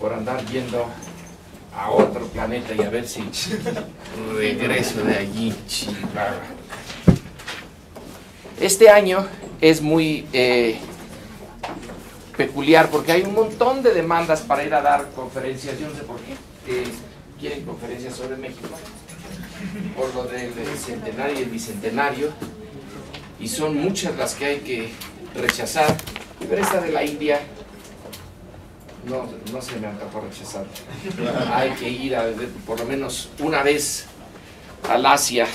por andar yendo a otro planeta y a ver si regreso de allí, Chihuahua. Este año es muy peculiar porque hay un montón de demandas para ir a dar conferencias. Yo no sé por qué quieren conferencias sobre México, por lo del centenario y el bicentenario, y son muchas las que hay que rechazar, pero esta de la India no se me antojó rechazar. Hay que ir por lo menos una vez al Asia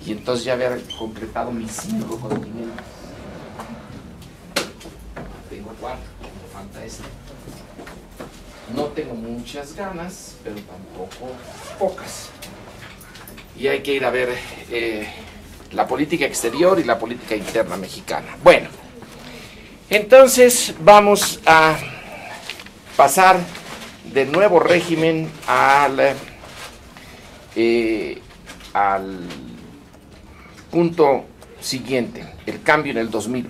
y entonces ya haber completado mis 5 continentes. Tengo 4, me falta este. No tengo muchas ganas, pero tampoco pocas. Y hay que ir a ver la política exterior y la política interna mexicana. Bueno, entonces vamos a pasar del nuevo régimen al punto siguiente, el cambio en el 2000.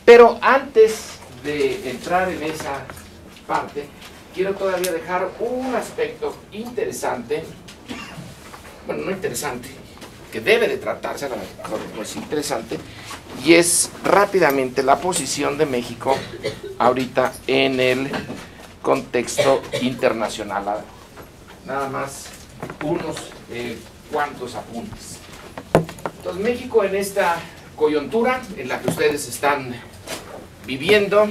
Pero antes de entrar en esa parte, quiero todavía dejar un aspecto interesante, bueno, no interesante, que debe de tratarse, no es interesante, y es rápidamente la posición de México ahorita en el contexto internacional. Nada más unos cuantos apuntes. Entonces, México en esta coyuntura en la que ustedes están viviendo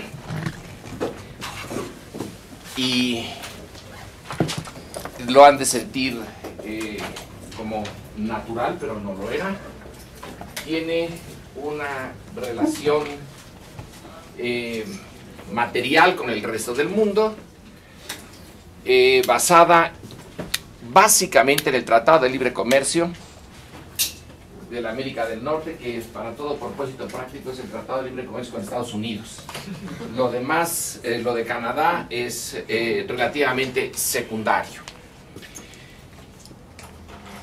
y lo han de sentir como natural, pero no lo era, tiene una relación material con el resto del mundo, basada básicamente en el Tratado de Libre Comercio de la América del Norte, que para todo propósito práctico es el Tratado de Libre Comercio con Estados Unidos. Lo demás, lo de Canadá, es relativamente secundario.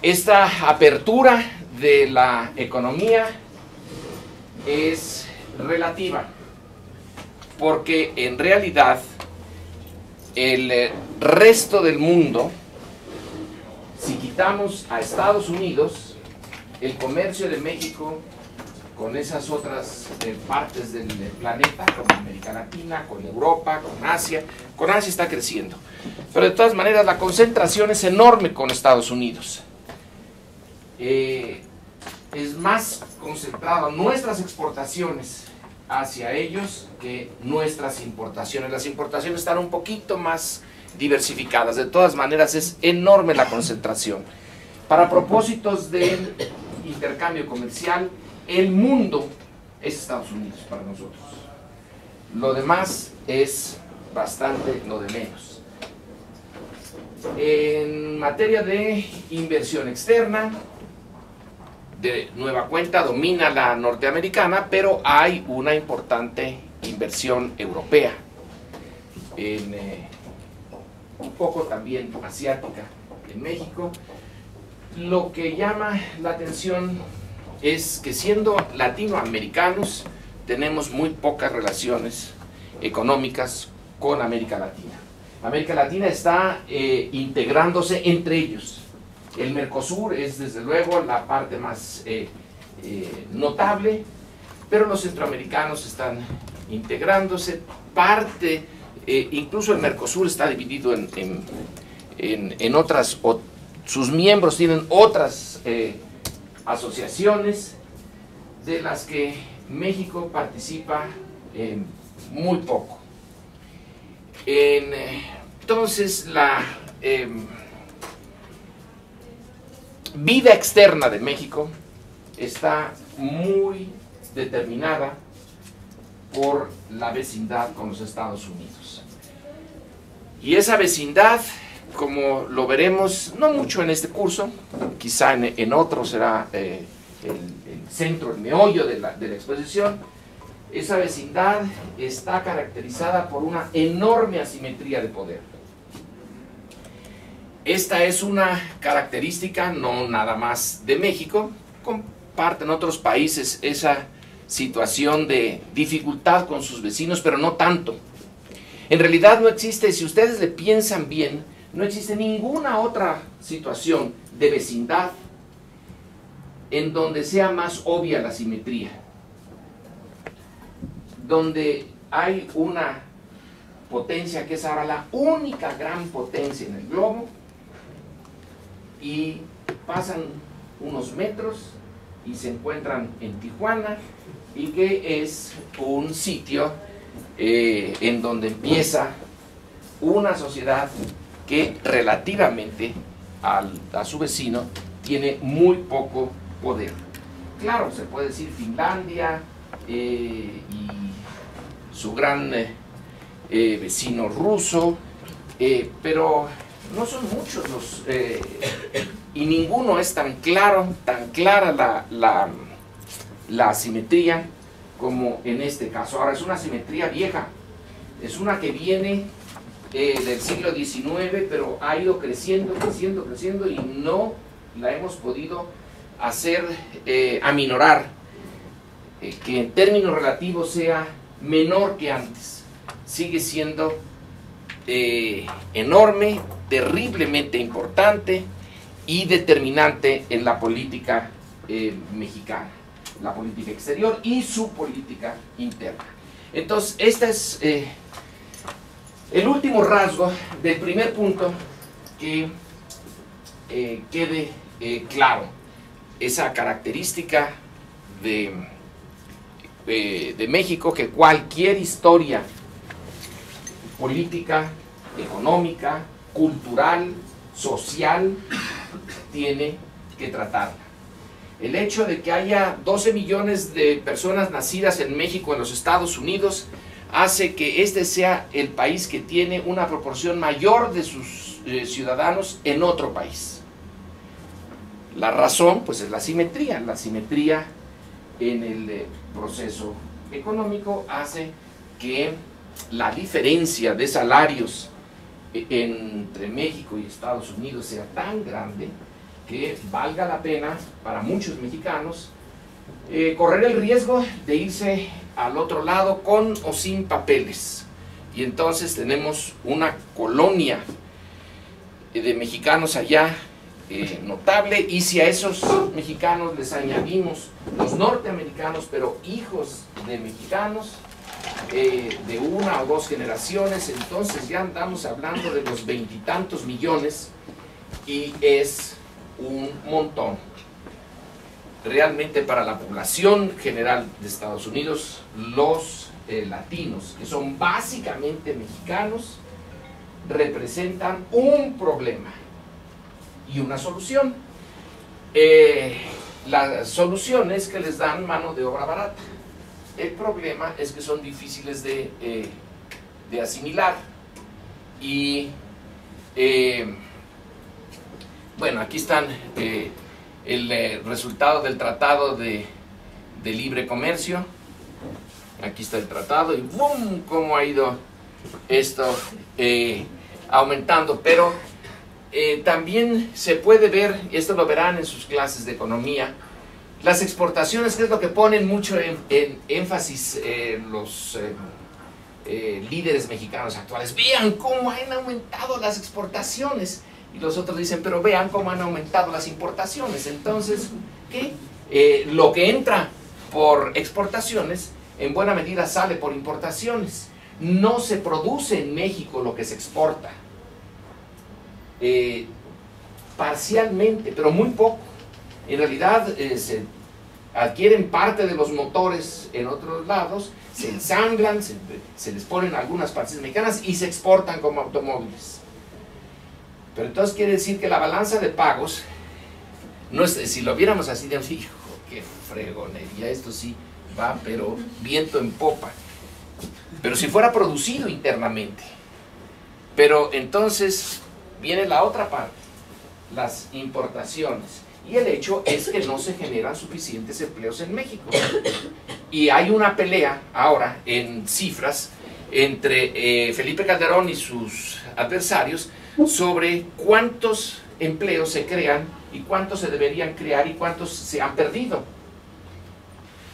Esta apertura de la economía es relativa, porque en realidad el resto del mundo, si quitamos a Estados Unidos, el comercio de México con esas otras partes del planeta, con América Latina, con Europa, con Asia está creciendo. Pero de todas maneras la concentración es enorme con Estados Unidos. Es más concentrado nuestras exportaciones hacia ellos que nuestras importaciones. Las importaciones están un poquito más diversificadas. De todas maneras es enorme la concentración. Para propósitos del intercambio comercial, el mundo es Estados Unidos para nosotros. Lo demás es bastante lo de menos. En materia de inversión externa, de nueva cuenta domina la norteamericana, pero hay una importante inversión europea, un poco también asiática en México. Lo que llama la atención es que siendo latinoamericanos tenemos muy pocas relaciones económicas con América Latina. América Latina está integrándose entre ellos. El Mercosur es desde luego la parte más notable, pero los centroamericanos están integrándose. Incluso el Mercosur está dividido en otras, sus miembros tienen otras asociaciones de las que México participa muy poco. Entonces la vida externa de México está muy determinada por la vecindad con los Estados Unidos. Y esa vecindad, como lo veremos, no mucho en este curso, quizá en otro será el centro, el meollo de la exposición, esa vecindad está caracterizada por una enorme asimetría de poder. Esta es una característica no nada más de México, comparten otros países esa situación de dificultad con sus vecinos, pero no tanto. En realidad no existe, si ustedes le piensan bien, no existe ninguna otra situación de vecindad en donde sea más obvia la simetría, donde hay una potencia que es ahora la única gran potencia en el globo, y pasan unos metros y se encuentran en Tijuana, y que es un sitio en donde empieza una sociedad que relativamente a su vecino tiene muy poco poder. Claro, se puede decir Finlandia y su gran vecino ruso, pero no son muchos los, y ninguno es tan claro, tan clara la asimetría como en este caso. Ahora, es una asimetría vieja, es una que viene del siglo XIX, pero ha ido creciendo, creciendo, creciendo, y no la hemos podido hacer aminorar, que en términos relativos sea menor que antes. Sigue siendo enorme, terriblemente importante y determinante en la política mexicana, la política exterior y su política interna. Entonces, este es el último rasgo del primer punto, que quede claro esa característica de México, que cualquier historia política, económica, cultural, social, tiene que tratarla. El hecho de que haya 12 millones de personas nacidas en México, en los Estados Unidos, hace que este sea el país que tiene una proporción mayor de sus ciudadanos en otro país. La razón, pues, es la simetría. La simetría en el proceso económico hace que la diferencia de salarios entre México y Estados Unidos sea tan grande que valga la pena para muchos mexicanos correr el riesgo de irse al otro lado con o sin papeles. Y entonces tenemos una colonia de mexicanos allá notable, y si a esos mexicanos les añadimos los norteamericanos, pero hijos de mexicanos, de una o dos generaciones, entonces ya andamos hablando de los 20 y tantos millones, y es un montón. Realmente, para la población general de Estados Unidos, los latinos, que son básicamente mexicanos, representan un problema y una solución. La solución es que les dan mano de obra barata. El problema es que son difíciles de asimilar. Y bueno, aquí están el resultado del Tratado de Libre Comercio. Aquí está el tratado, y ¡bum!, cómo ha ido esto aumentando. Pero también se puede ver, y esto lo verán en sus clases de economía, las exportaciones, que es lo que ponen mucho en énfasis los líderes mexicanos actuales. Vean cómo han aumentado las exportaciones. Y los otros dicen, pero vean cómo han aumentado las importaciones. Entonces, ¿qué? Lo que entra por exportaciones, en buena medida sale por importaciones. No se produce en México lo que se exporta. Parcialmente, pero muy poco. En realidad se adquieren parte de los motores en otros lados, se ensamblan, se les ponen algunas partes mexicanas y se exportan como automóviles. Pero entonces quiere decir que la balanza de pagos, no es, si lo viéramos así, de hijo, qué fregonería, esto sí va, pero viento en popa. Pero si fuera producido internamente. Pero entonces viene la otra parte, las importaciones. Y el hecho es que no se generan suficientes empleos en México. Y hay una pelea ahora en cifras entre Felipe Calderón y sus adversarios sobre cuántos empleos se crean y cuántos se deberían crear y cuántos se han perdido.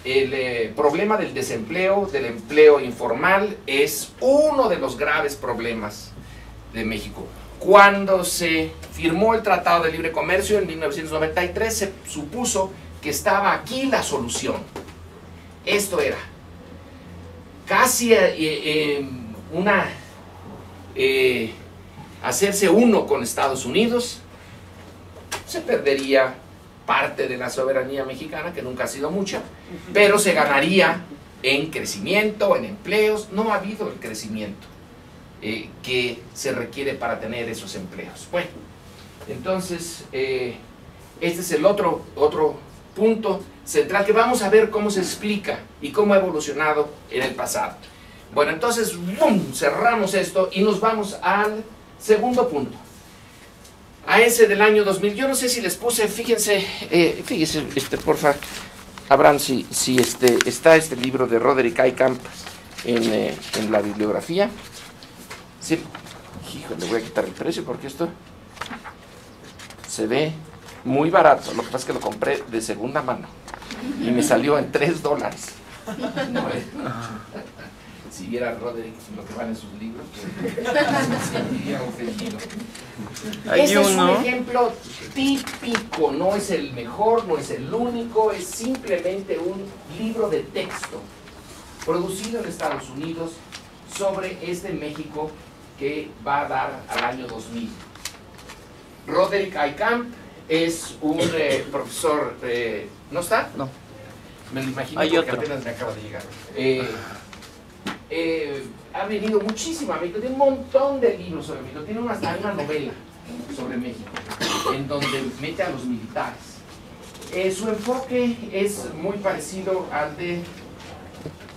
el problema del desempleo, del empleo informal, es uno de los graves problemas de México. Cuando se firmó el Tratado de Libre Comercio en 1993, se supuso que estaba aquí la solución. Esto era casi hacerse uno con Estados Unidos. Se perdería parte de la soberanía mexicana, que nunca ha sido mucha, pero se ganaría en crecimiento, en empleos. No ha habido el crecimiento que se requiere para tener esos empleos. Bueno, entonces, este es el otro punto central que vamos a ver cómo se explica y cómo ha evolucionado en el pasado. Bueno, entonces, ¡bum!, cerramos esto y nos vamos al segundo punto. A ese del año 2000, yo no sé si les puse, fíjense, porfa, Abraham, si está este libro de Roderick Eykamp en la bibliografía. Sí, híjole, voy a quitar el precio porque esto se ve muy barato. Lo que pasa es que lo compré de segunda mano y me salió en $3. No, si viera Roderick lo que valen sus libros, pues, sería ofendido. Este es un ejemplo típico, no es el mejor, no es el único, es simplemente un libro de texto producido en Estados Unidos sobre este México que va a dar al año 2000. Roderick Eykamp es un profesor, ¿no está? No. Me lo imagino Hay porque otro. apenas me acaba de llegar. Ha venido muchísimo a México, tiene un montón de libros sobre México, tiene hasta una novela sobre México, en donde mete a los militares. Su enfoque es muy parecido al de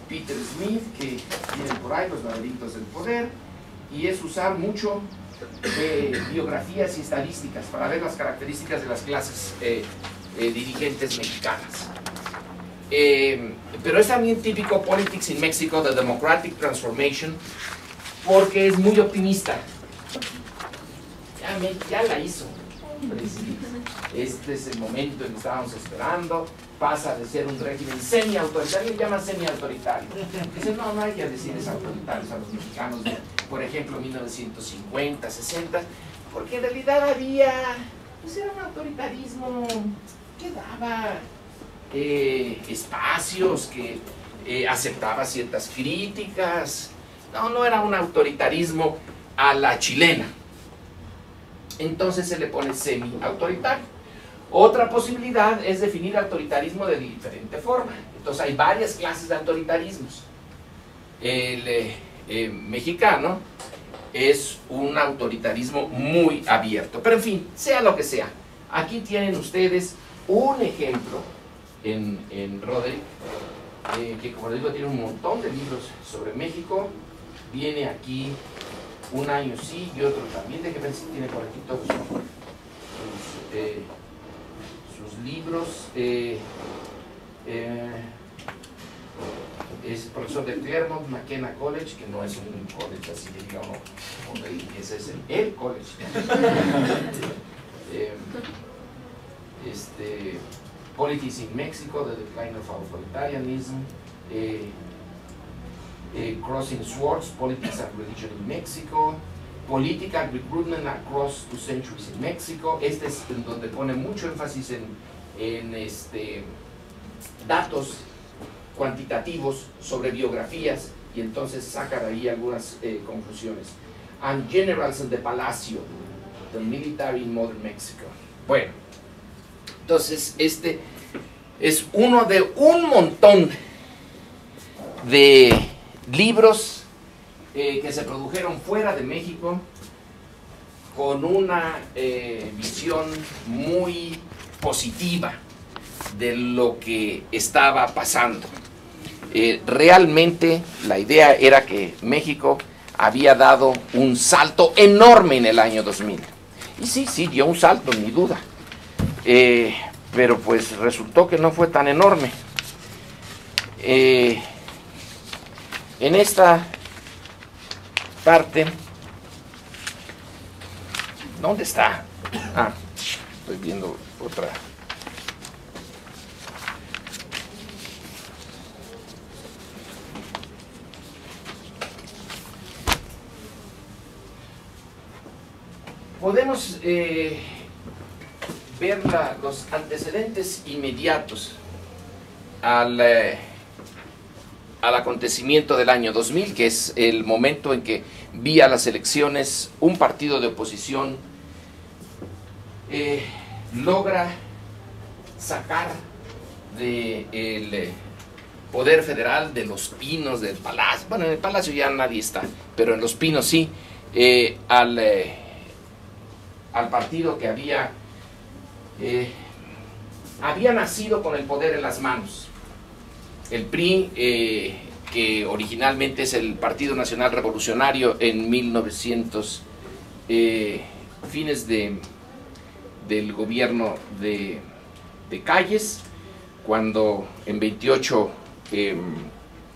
Peter Smith, que tiene por ahí Los laberintos del poder, y es usar mucho biografías y estadísticas para ver las características de las clases dirigentes mexicanas. Pero es también típico Politics in Mexico, The Democratic Transformation, porque es muy optimista. Ya la hizo. Hombre, sí. Este es el momento en que estábamos esperando. Pasa de ser un régimen semi-autoritario, le llaman semi-autoritario. Dicen, no hay que decirles autoritarios a los mexicanos de, por ejemplo, 1950, 60, porque en realidad había, pues era un autoritarismo que daba espacios, que aceptaba ciertas críticas. No era un autoritarismo a la chilena. Entonces se le pone semi-autoritario. Otra posibilidad es definir autoritarismo de diferente forma. Entonces hay varias clases de autoritarismos. El mexicano es un autoritarismo muy abierto. Pero en fin, sea lo que sea, aquí tienen ustedes un ejemplo en Roderick, que como les digo tiene un montón de libros sobre México. Viene aquí un año sí y otro también. Déjenme ver si tiene por aquí todos sus libros. Es profesor de Claremont McKenna College, que no es un college así que digamos, ese es el college. Politics in Mexico, The Decline of Authoritarianism, Crossing Swords, Politics and Religion in Mexico, Political Recruitment Across 2 Centuries in Mexico. Este es en donde pone mucho énfasis en datos cuantitativos sobre biografías, y entonces saca de ahí algunas conclusiones. And Generals in the Palacio, The Military in Modern Mexico. Bueno, entonces este es uno de un montón de libros que se produjeron fuera de México con una visión muy positiva de lo que estaba pasando. Realmente la idea era que México había dado un salto enorme en el año 2000. Y sí, dio un salto, ni duda. Pero pues resultó que no fue tan enorme. En esta parte, ¿dónde está? Estoy viendo otra. podemos ver los antecedentes inmediatos al acontecimiento del año 2000, que es el momento en que vía las elecciones un partido de oposición logra sacar del Poder Federal, de Los Pinos, del Palacio, bueno, en el Palacio ya nadie está, pero en Los Pinos sí, al partido que había nacido con el poder en las manos. El PRI, que originalmente es el Partido Nacional Revolucionario en 1900, fines del gobierno de Calles, cuando en 28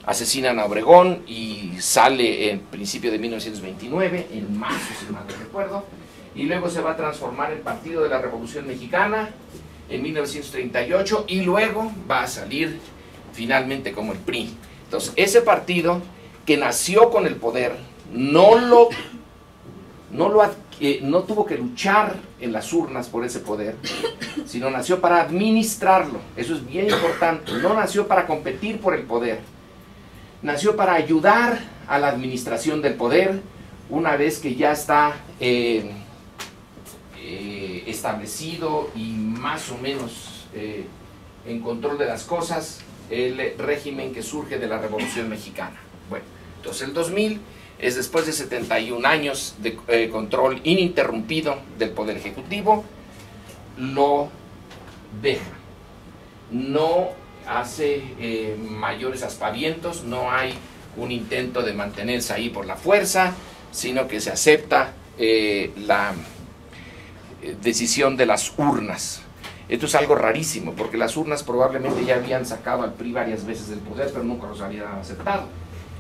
asesinan a Obregón y sale en principio de 1929, en marzo si mal no recuerdo, y luego se va a transformar en Partido de la Revolución Mexicana en 1938 y luego va a salir finalmente como el PRI. Entonces, ese partido que nació con el poder no tuvo que luchar en las urnas por ese poder, sino nació para administrarlo. Eso es bien importante. No nació para competir por el poder, nació para ayudar a la administración del poder una vez que ya está establecido y más o menos en control de las cosas el régimen que surge de la Revolución Mexicana. Bueno, entonces el 2000 es después de 71 años de control ininterrumpido del Poder Ejecutivo, lo deja, no hace mayores aspavientos, no hay un intento de mantenerse ahí por la fuerza, sino que se acepta la decisión de las urnas. Esto es algo rarísimo, porque las urnas probablemente ya habían sacado al PRI varias veces del poder, pero nunca los habían aceptado.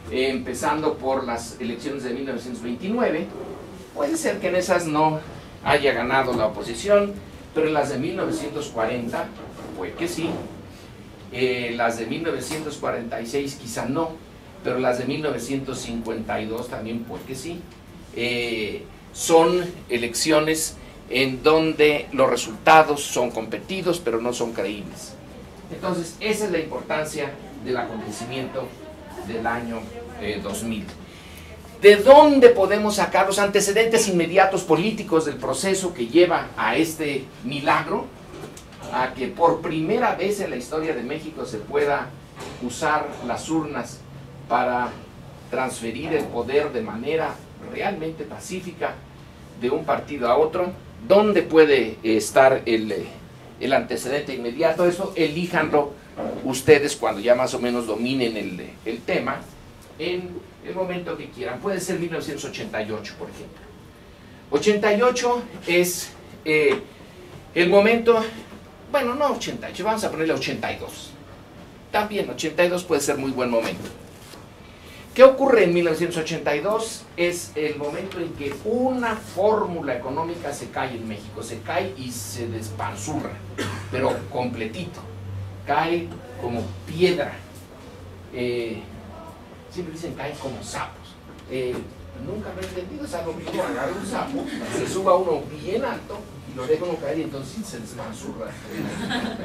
Empezando por las elecciones de 1929, puede ser que en esas no haya ganado la oposición, pero en las de 1940, pues que sí. Las de 1946 quizá no, pero las de 1952 también pues que sí. Son elecciones en donde los resultados son competidos, pero no son creíbles. Entonces, esa es la importancia del acontecimiento del año 2000. ¿De dónde podemos sacar los antecedentes inmediatos políticos del proceso que lleva a este milagro? A que por primera vez en la historia de México se pueda usar las urnas para transferir el poder de manera realmente pacífica de un partido a otro. ¿Dónde puede estar el antecedente inmediato? Eso elíjanlo ustedes cuando ya más o menos dominen el tema, en el momento que quieran. Puede ser 1988, por ejemplo. 88 es el momento, bueno, no 88, vamos a ponerle 82. También 82 puede ser muy buen momento. ¿Qué ocurre en 1982? Es el momento en que una fórmula económica se cae en México, se cae y se despanzurra, pero completito, cae como piedra, siempre dicen cae como sapos, nunca lo he entendido, es algo que uno agarra un sapo, se suba uno bien alto y lo deja uno caer y entonces se despanzurra,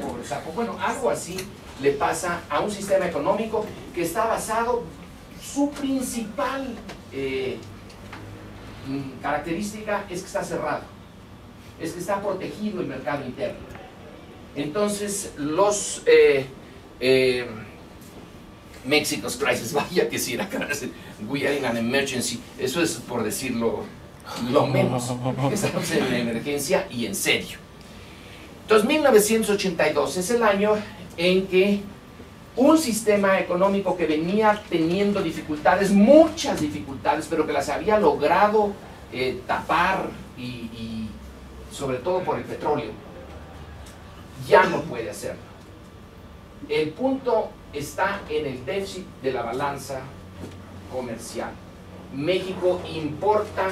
pobre sapo. Bueno, algo así le pasa a un sistema económico que está basado. Su principal característica es que está cerrado, es que está protegido el mercado interno. Entonces los Mexico's crisis, vaya que si era we are in an emergency, eso es por decirlo lo menos, estamos en una emergencia y en serio. Entonces 1982 es el año en que un sistema económico que venía teniendo dificultades, muchas dificultades, pero que las había logrado tapar y sobre todo por el petróleo, ya no puede hacerlo. El punto está en el déficit de la balanza comercial. México importa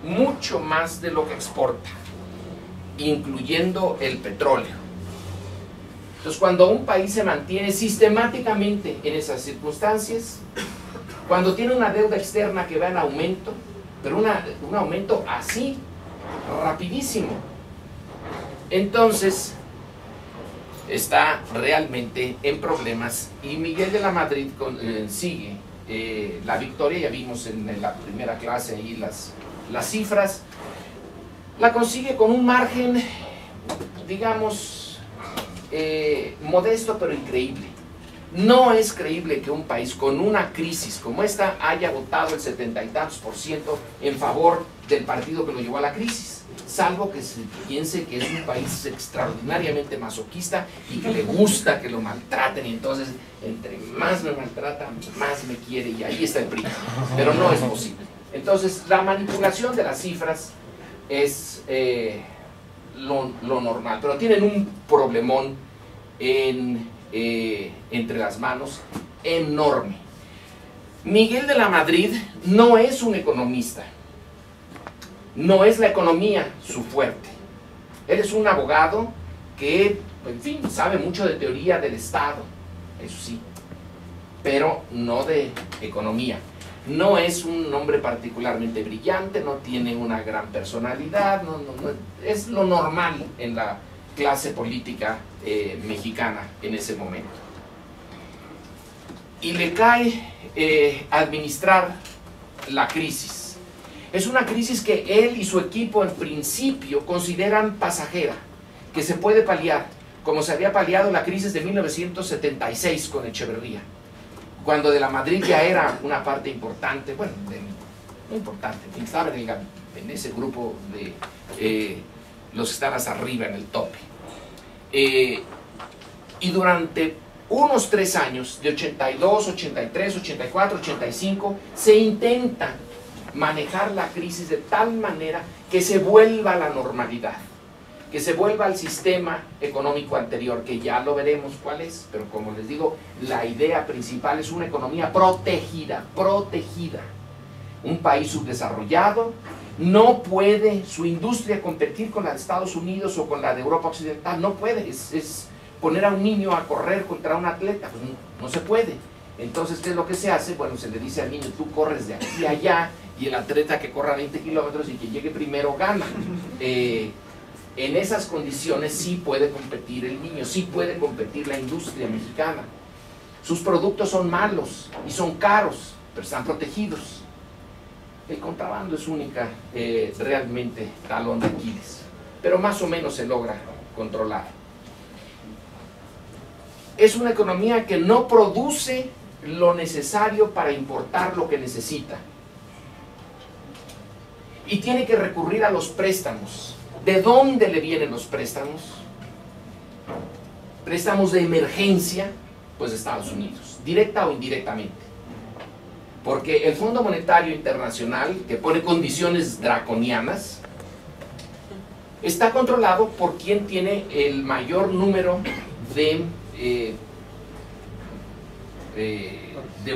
mucho más de lo que exporta, incluyendo el petróleo. Entonces, cuando un país se mantiene sistemáticamente en esas circunstancias, cuando tiene una deuda externa que va en aumento, pero un aumento así rapidísimo. Entonces, está realmente en problemas y Miguel de la Madrid sigue la victoria. Ya vimos en la primera clase ahí las cifras. La consigue con un margen, digamos, modesto pero increíble. No es creíble que un país con una crisis como esta haya votado el 70 y tantos % en favor del partido que lo llevó a la crisis, salvo que se piense que es un país extraordinariamente masoquista y que le gusta que lo maltraten, y entonces entre más me maltratan, más me quiere, y ahí está el PRI. Pero no es posible. Entonces, la manipulación de las cifras es lo normal, pero tienen un problemón entre las manos enorme. Miguel de la Madrid no es un economista, no es la economía su fuerte. Él es un abogado que, en fin, sabe mucho de teoría del Estado, eso sí, pero no de economía. No es un hombre particularmente brillante, no tiene una gran personalidad, no, es lo normal en la clase política mexicana en ese momento. Y le cae administrar la crisis. Es una crisis que él y su equipo en principio consideran pasajera, que se puede paliar, como se había paliado la crisis de 1976 con Echeverría, cuando de la Madrid ya era una parte importante, bueno, no importante, estaba en ese grupo de los que están hasta arriba en el tope. Y durante unos 3 años, de 82, 83, 84, 85, se intenta manejar la crisis de tal manera que se vuelva a la normalidad, que se vuelva al sistema económico anterior, que ya lo veremos cuál es, pero como les digo, la idea principal es una economía protegida. Un país subdesarrollado no puede su industria competir con la de Estados Unidos o con la de Europa Occidental, no puede, es poner a un niño a correr contra un atleta, pues no se puede. Entonces, ¿qué es lo que se hace? Bueno, se le dice al niño, tú corres de aquí a allá, y el atleta que corra 20 kilómetros y que llegue primero gana. En esas condiciones sí puede competir el niño, sí puede competir la industria mexicana. Sus productos son malos y son caros, pero están protegidos. El contrabando es única, realmente, talón de Aquiles, pero más o menos se logra controlar. Es una economía que no produce lo necesario para importar lo que necesita. Y tiene que recurrir a los préstamos. ¿De dónde le vienen los préstamos? Préstamos de emergencia, pues de Estados Unidos, directa o indirectamente. Porque el Fondo Monetario Internacional, que pone condiciones draconianas, está controlado por quien tiene el mayor número de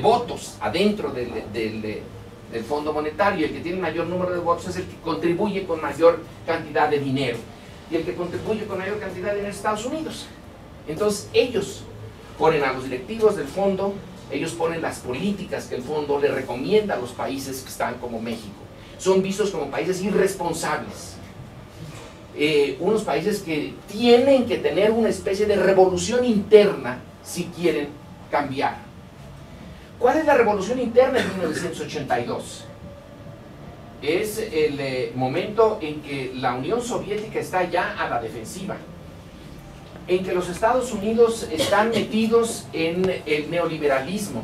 votos adentro del Fondo Monetario. El que tiene el mayor número de votos es el que contribuye con mayor cantidad de dinero, y el que contribuye con mayor cantidad de dinero es Estados Unidos. Entonces ellos ponen a los directivos del fondo, ellos ponen las políticas que el fondo le recomienda a los países que están como México. Son vistos como países irresponsables, unos países que tienen que tener una especie de revolución interna si quieren cambiar. ¿Cuál es la revolución interna en 1982? Es el momento en que la Unión Soviética está ya a la defensiva, en que los Estados Unidos están metidos en el neoliberalismo,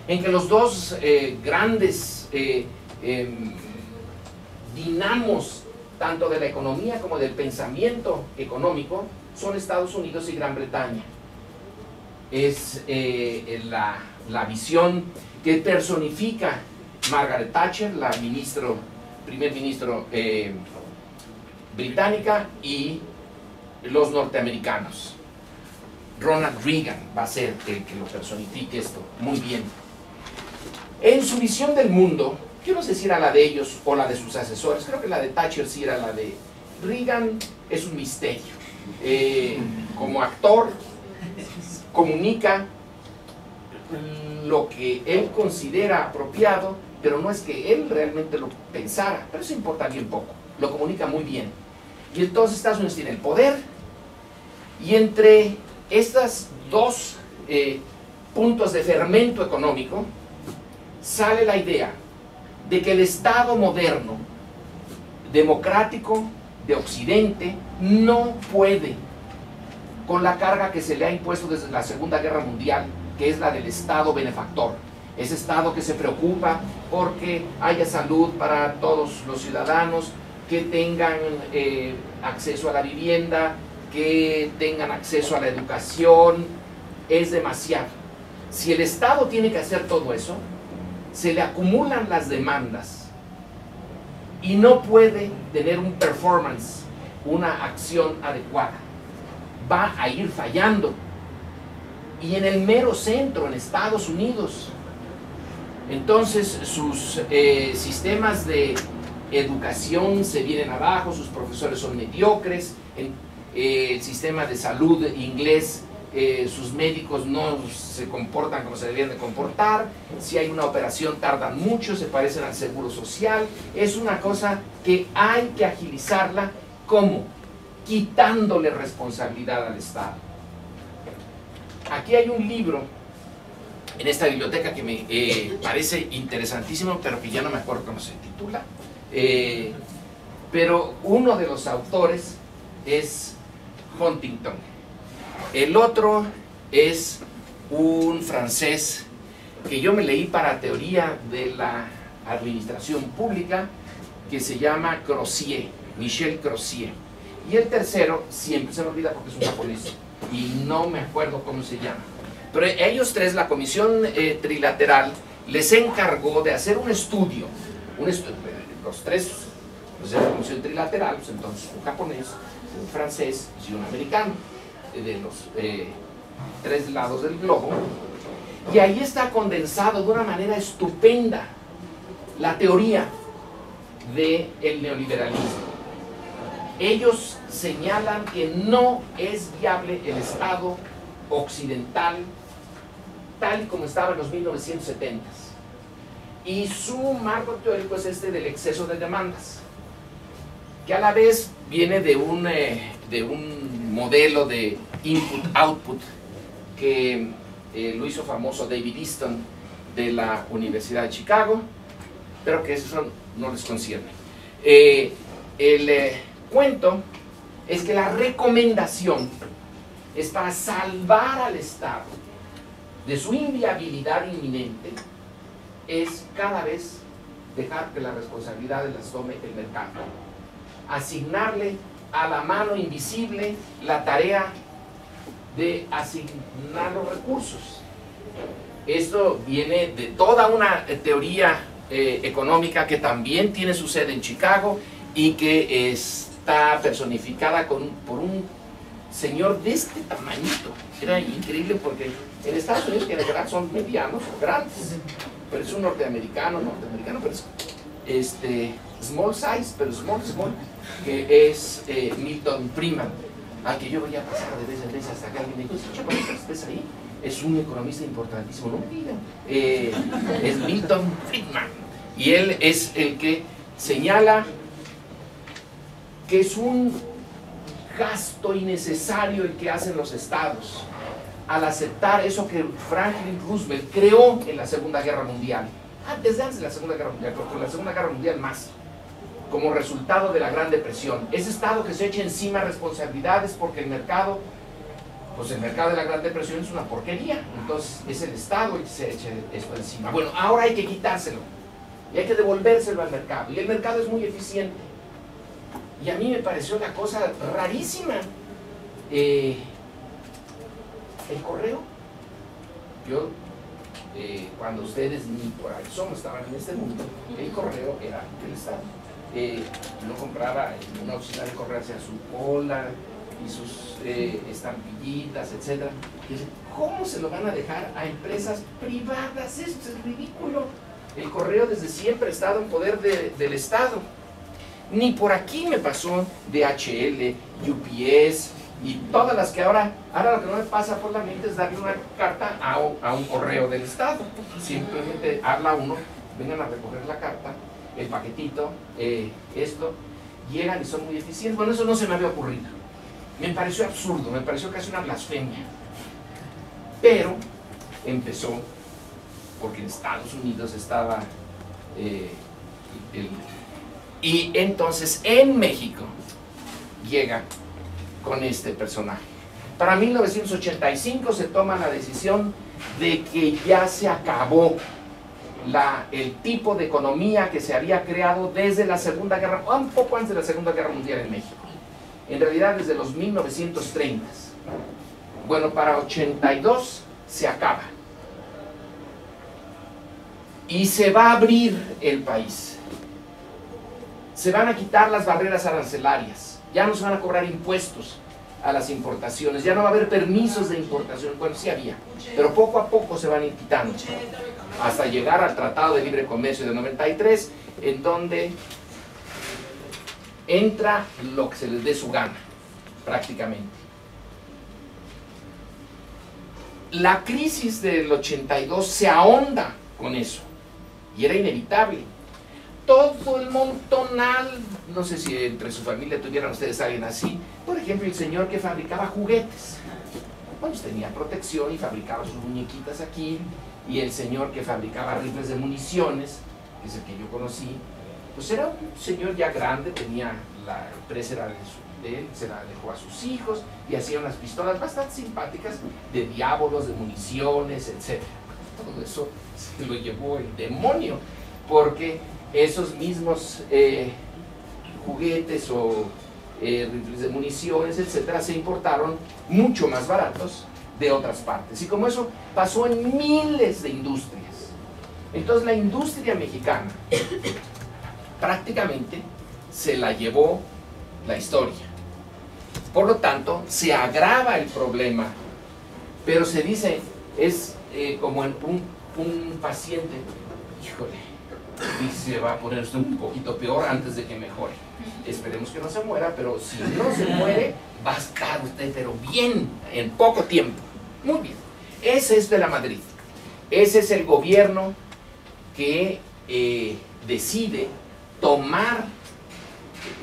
en que los dos grandes dinamos, tanto de la economía como del pensamiento económico, son Estados Unidos y Gran Bretaña. Es la visión que personifica Margaret Thatcher, la primer ministro británica, y los norteamericanos. Ronald Reagan va a ser el que lo personifique esto muy bien. En su visión del mundo, yo no sé si era la de ellos o la de sus asesores, creo que la de Thatcher sí era la de Reagan, es un misterio. Como actor, comunica lo que él considera apropiado pero no es que él realmente lo pensara, pero eso importa bien poco, lo comunica muy bien. Y entonces Estados Unidos tiene el poder, y entre estos dos puntos de fermento económico sale la idea de que el Estado moderno, democrático, de Occidente, no puede, con la carga que se le ha impuesto desde la Segunda Guerra Mundial, que es la del Estado benefactor, ese Estado que se preocupa porque haya salud para todos los ciudadanos, que tengan acceso a la vivienda, que tengan acceso a la educación, es demasiado. Si el Estado tiene que hacer todo eso, se le acumulan las demandas y no puede tener un performance, una acción adecuada. Va a ir fallando. Y en el mero centro, en Estados Unidos, entonces sus sistemas de educación se vienen abajo, sus profesores son mediocres, el sistema de salud inglés, sus médicos no se comportan como se deberían de comportar, si hay una operación tardan mucho, se parecen al seguro social. Es una cosa que hay que agilizarla. ¿Cómo? Quitándole responsabilidad al Estado. Aquí hay un libro en esta biblioteca que me parece interesantísimo, pero que ya no me acuerdo cómo se titula, pero uno de los autores es Huntington, el otro es un francés que yo me leí para teoría de la administración pública, que se llama Crozier, Michel Crozier, y el tercero siempre se me olvida porque es un japonés y no me acuerdo cómo se llama. Pero ellos tres, la comisión trilateral, les encargó de hacer un estudio, los tres, pues de la comisión trilateral, pues entonces un japonés, un francés y un americano, de los tres lados del globo, y ahí está condensado de una manera estupenda la teoría del neoliberalismo. Ellos señalan que no es viable el Estado occidental tal y como estaba en los 1970s. Y su marco teórico es este del exceso de demandas, que a la vez viene de un modelo de input-output que lo hizo famoso David Easton de la Universidad de Chicago, pero que eso no les concierne. El cuento es que la recomendación es para salvar al Estado de su inviabilidad inminente, es cada vez dejar que las responsabilidades las tome el mercado, asignarle a la mano invisible la tarea de asignar los recursos. Esto viene de toda una teoría económica que también tiene su sede en Chicago y que está personificada por un señor de este tamañito. Era increíble porque en Estados Unidos, que en verdad son medianos o grandes, pero es un norteamericano, pero es small size, pero small, que es Milton Friedman, al que yo veía pasar de vez en vez hasta acá. Alguien me dijo, escucha, ¿por qué estás ahí? Es un economista importantísimo, no me digan. Es Milton Friedman, y él es el que señala que es un gasto innecesario el que hacen los estados al aceptar eso que Franklin Roosevelt creó en la Segunda Guerra Mundial, antes de la Segunda Guerra Mundial, pero con la Segunda Guerra Mundial más, como resultado de la Gran Depresión. Ese Estado que se echa encima responsabilidades porque el mercado, pues el mercado de la Gran Depresión es una porquería, entonces es el Estado el que se echa esto encima. Bueno, ahora hay que quitárselo y hay que devolvérselo al mercado, y el mercado es muy eficiente. Y a mí me pareció una cosa rarísima. El correo. Yo, cuando ustedes ni por ahí estaban en este mundo, el correo era del Estado. Uno compraba en una oficina de correo, hacía su cola y sus estampillitas, etc. ¿Cómo se lo van a dejar a empresas privadas? Esto es ridículo. El correo desde siempre ha estado en poder del Estado. Ni por aquí me pasó DHL, UPS y todas las que ahora lo que no me pasa por la mente es darle una carta a un correo del Estado. Simplemente habla uno vengan a recoger la carta, el paquetito, esto, llegan y son muy eficientes. Bueno, eso no se me había ocurrido. Me pareció absurdo, me pareció casi una blasfemia. Pero empezó, porque en Estados Unidos estaba y entonces en México llega con este personaje. Para 1985 se toma la decisión de que ya se acabó el tipo de economía que se había creado desde la Segunda Guerra, un poco antes de la Segunda Guerra Mundial en México. En realidad desde los 1930. Bueno, para 82 se acaba. Y se va a abrir el país. Se van a quitar las barreras arancelarias. Ya no se van a cobrar impuestos a las importaciones. Ya no va a haber permisos de importación. Bueno, sí había, pero poco a poco se van a ir quitando. Hasta llegar al Tratado de Libre Comercio de 93, en donde entra lo que se les dé su gana, prácticamente. La crisis del 82 se ahonda con eso, y era inevitable. Todo el montonal, no sé si entre su familia tuvieran ustedes a alguien así, por ejemplo, el señor que fabricaba juguetes, bueno, pues tenía protección y fabricaba sus muñequitas aquí, y el señor que fabricaba rifles de municiones, que es el que yo conocí, pues era un señor ya grande, tenía la empresa era de él, se la dejó a sus hijos y hacía unas pistolas bastante simpáticas de diábolos, de municiones, etc. Todo eso se lo llevó el demonio, porque esos mismos juguetes o rifles de municiones, etcétera, se importaron mucho más baratos de otras partes. Y como eso pasó en miles de industrias. Entonces la industria mexicana prácticamente se la llevó la historia. Por lo tanto, se agrava el problema, pero se dice, es como en un paciente, híjole, y se va a poner esto un poquito peor antes de que mejore. Esperemos que no se muera, pero si no se muere, va a estar usted, pero bien, en poco tiempo. Muy bien. Ese es de la Madrid. Ese es el gobierno que decide tomar,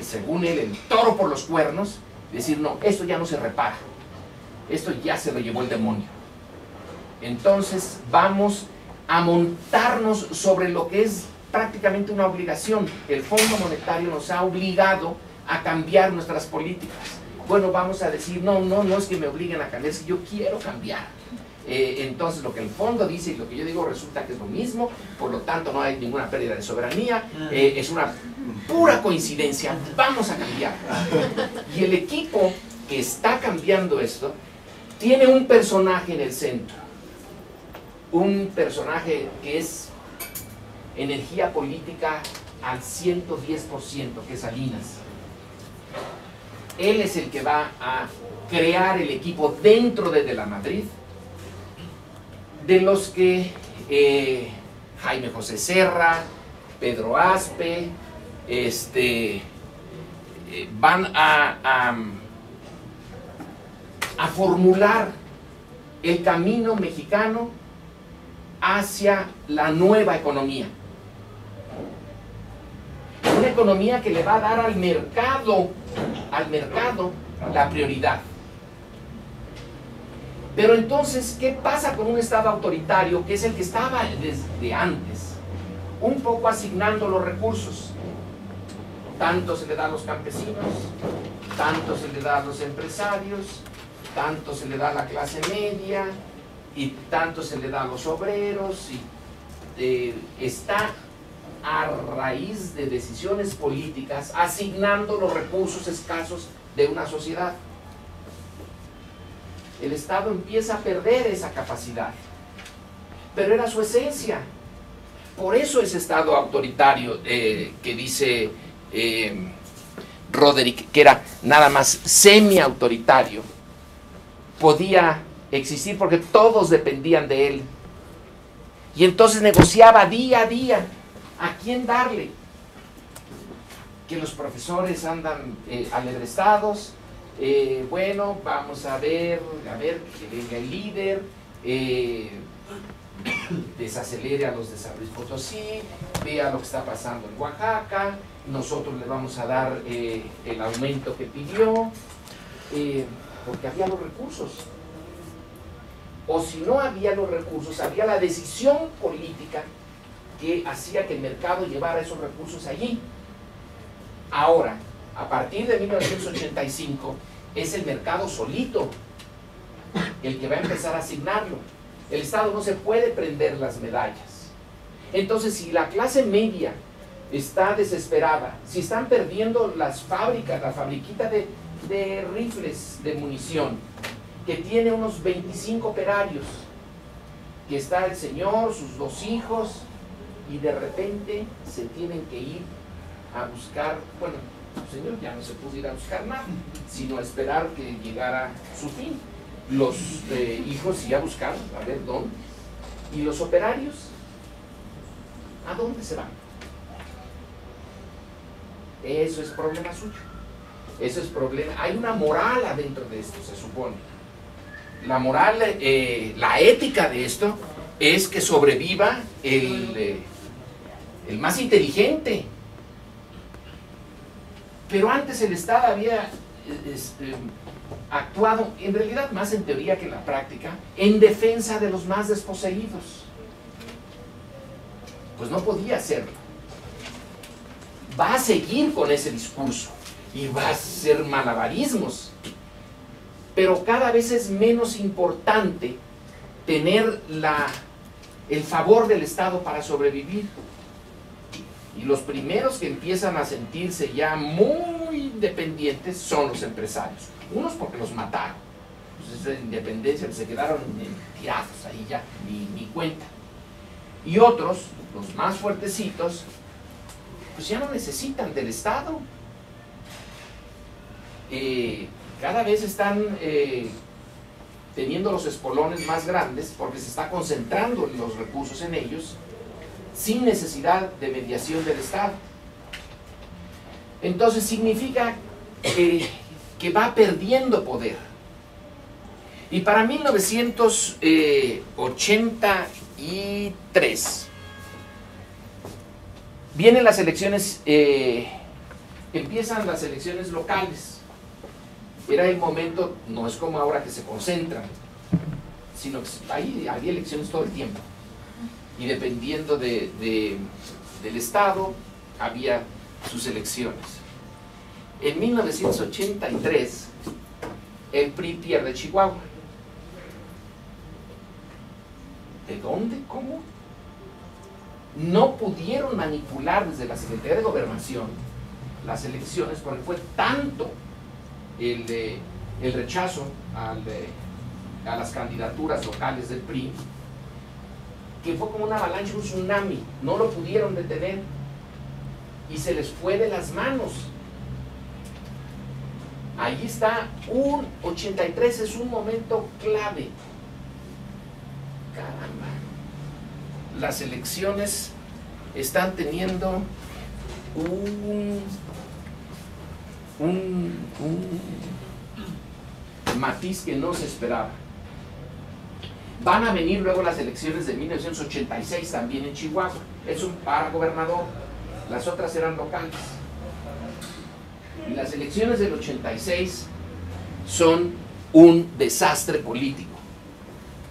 según él, el toro por los cuernos, decir, no, esto ya no se repara. Esto ya se lo llevó el demonio. Entonces vamos a montarnos sobre lo que es prácticamente una obligación. El Fondo Monetario nos ha obligado a cambiar nuestras políticas. Bueno, vamos a decir, no es que me obliguen a cambiar, es que yo quiero cambiar. Entonces lo que el fondo dice y lo que yo digo resulta que es lo mismo, por lo tanto no hay ninguna pérdida de soberanía, es una pura coincidencia, vamos a cambiar. Y el equipo que está cambiando esto tiene un personaje en el centro, un personaje que es energía política al 110%, que es Salinas. Él es el que va a crear el equipo dentro de la Madrid, de los que Jaime José Serra, Pedro Aspe, van a formular el camino mexicano hacia la nueva economía. Una economía que le va a dar al mercado la prioridad. Pero entonces, ¿qué pasa con un Estado autoritario que es el que estaba desde antes? Un poco asignando los recursos. Tanto se le da a los campesinos, tanto se le da a los empresarios, tanto se le da a la clase media, y tanto se le da a los obreros, y está a raíz de decisiones políticas asignando los recursos escasos de una sociedad. El Estado empieza a perder esa capacidad, pero era su esencia. Por eso ese Estado autoritario que dice Roderick, que era nada más semi-autoritario, podía existir porque todos dependían de él. Y entonces negociaba día a día a quién darle. Que los profesores andan alebrestados. Bueno, vamos a ver que venga el líder, desacelere a los de San Luis Potosí, vea lo que está pasando en Oaxaca, nosotros le vamos a dar el aumento que pidió, porque había los recursos. O si no había los recursos, había la decisión política que hacía que el mercado llevara esos recursos allí. Ahora, a partir de 1985, es el mercado solito el que va a empezar a asignarlo. El Estado no se puede prender las medallas. Entonces, si la clase media está desesperada, si están perdiendo las fábricas, la fabriquita de rifles de munición, que tiene unos 25 operarios, que está el señor, sus 2 hijos, y de repente se tienen que ir a buscar, bueno, el señor ya no se pudo ir a buscar nada, sino a esperar que llegara su fin. Los hijos sí a buscar, a ver dónde, y los operarios, ¿a dónde se van? Eso es problema suyo. Eso es problema. Hay una moral adentro de esto, se supone. La moral, la ética de esto es que sobreviva el más inteligente. Pero antes el Estado había actuado, en realidad más en teoría que en la práctica, en defensa de los más desposeídos. Pues no podía hacerlo. Va a seguir con ese discurso y va a hacer malabarismos. Pero cada vez es menos importante tener el favor del Estado para sobrevivir. Y los primeros que empiezan a sentirse ya muy independientes son los empresarios. Unos porque los mataron. Pues esa independencia se quedaron tirados ahí ya, ni cuenta. Y otros, los más fuertecitos, pues ya no necesitan del Estado. Cada vez están teniendo los espolones más grandes porque se está concentrando los recursos en ellos sin necesidad de mediación del Estado. Entonces significa que va perdiendo poder. Y para 1983 vienen las elecciones, empiezan las elecciones locales. Era el momento, no es como ahora que se concentran, sino que había elecciones todo el tiempo. Y dependiendo del Estado, había sus elecciones. En 1983, el PRI pierde Chihuahua. ¿De dónde? ¿Cómo? No pudieron manipular desde la Secretaría de Gobernación las elecciones porque fue tanto el rechazo a las candidaturas locales del PRI que fue como una avalancha, un tsunami. No lo pudieron detener y se les fue de las manos. Ahí está, 83 es un momento clave. Caramba, las elecciones están teniendo un matiz que no se esperaba. Van a venir luego las elecciones de 1986 también en Chihuahua. Es un para gobernador, las otras eran locales. Y las elecciones del 86 son un desastre político,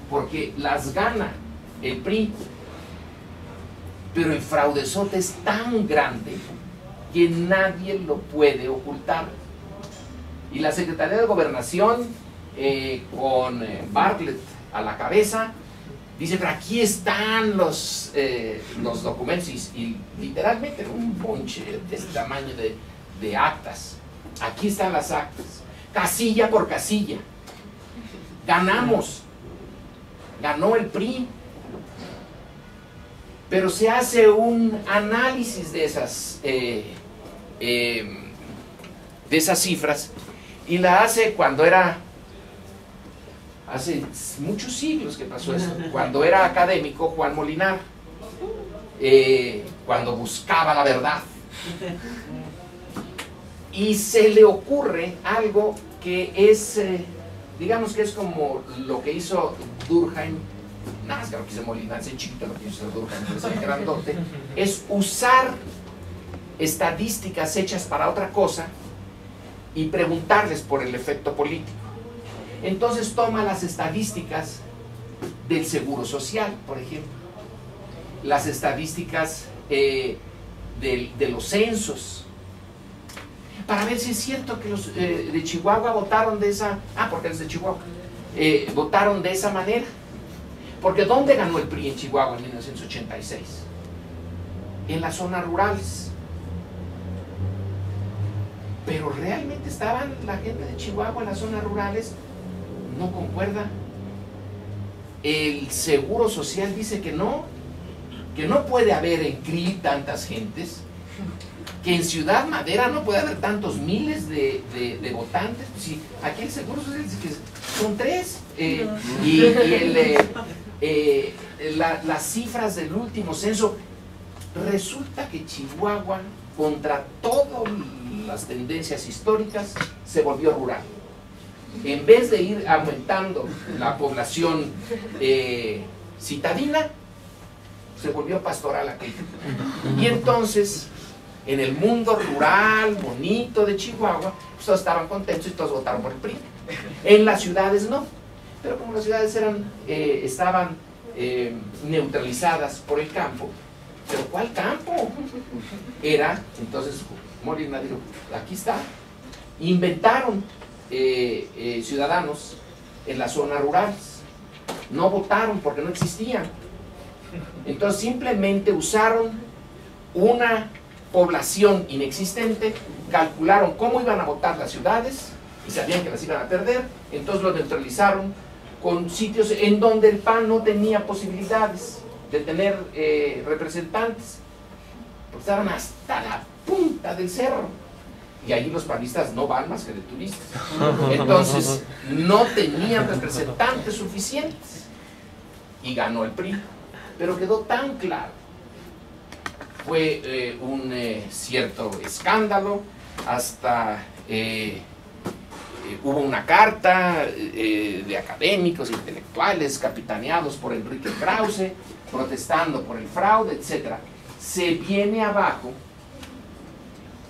porque las gana el PRI, pero el fraudezote es tan grande que nadie lo puede ocultar. Y la Secretaría de Gobernación, con Bartlett a la cabeza, dice, pero aquí están los documentos, y literalmente un bonche de este tamaño de actas. Aquí están las actas, casilla por casilla. Ganamos, ganó el PRI, pero se hace un análisis de esas cifras, y la hace cuando era, hace muchos siglos que pasó eso, cuando era académico Juan Molinar, cuando buscaba la verdad. Y se le ocurre algo que es, digamos que es como lo que hizo Durkheim nada más que no quise molinarse chiquito, lo quiso hacer duro, que me parece grandote, es usar estadísticas hechas para otra cosa y preguntarles por el efecto político. Entonces toma las estadísticas del seguro social, por ejemplo, las estadísticas de los censos, para ver si es cierto que los de Chihuahua votaron de esa, porque eres de Chihuahua, votaron de esa manera. Porque ¿dónde ganó el PRI en Chihuahua en 1986? En las zonas rurales. Pero realmente estaban la gente de Chihuahua en las zonas rurales, no concuerda. El Seguro Social dice que no puede haber en CRI tantas gentes, que en Ciudad Madera no puede haber tantos miles de votantes. Si aquí el Seguro Social dice que son 3, las cifras del último censo, resulta que Chihuahua, contra todas las tendencias históricas, se volvió rural. En vez de ir aumentando la población citadina, se volvió pastoral aquello. Y entonces, en el mundo rural, bonito de Chihuahua, pues todos estaban contentos y todos votaron por el PRI. En las ciudades no. Pero como las ciudades estaban neutralizadas por el campo, ¿pero cuál campo? Entonces Molina dijo, aquí está. Inventaron ciudadanos en las zonas rurales. No votaron porque no existían. Entonces simplemente usaron una población inexistente, calcularon cómo iban a votar las ciudades y sabían que las iban a perder, entonces lo neutralizaron con sitios en donde el PAN no tenía posibilidades de tener representantes, porque estaban hasta la punta del cerro, y ahí los panistas no van más que de turistas. Entonces no tenían representantes suficientes y ganó el PRI, pero quedó tan claro. Fue un cierto escándalo, hasta hubo una carta de académicos, intelectuales, capitaneados por Enrique Krause, protestando por el fraude, etc. Se viene abajo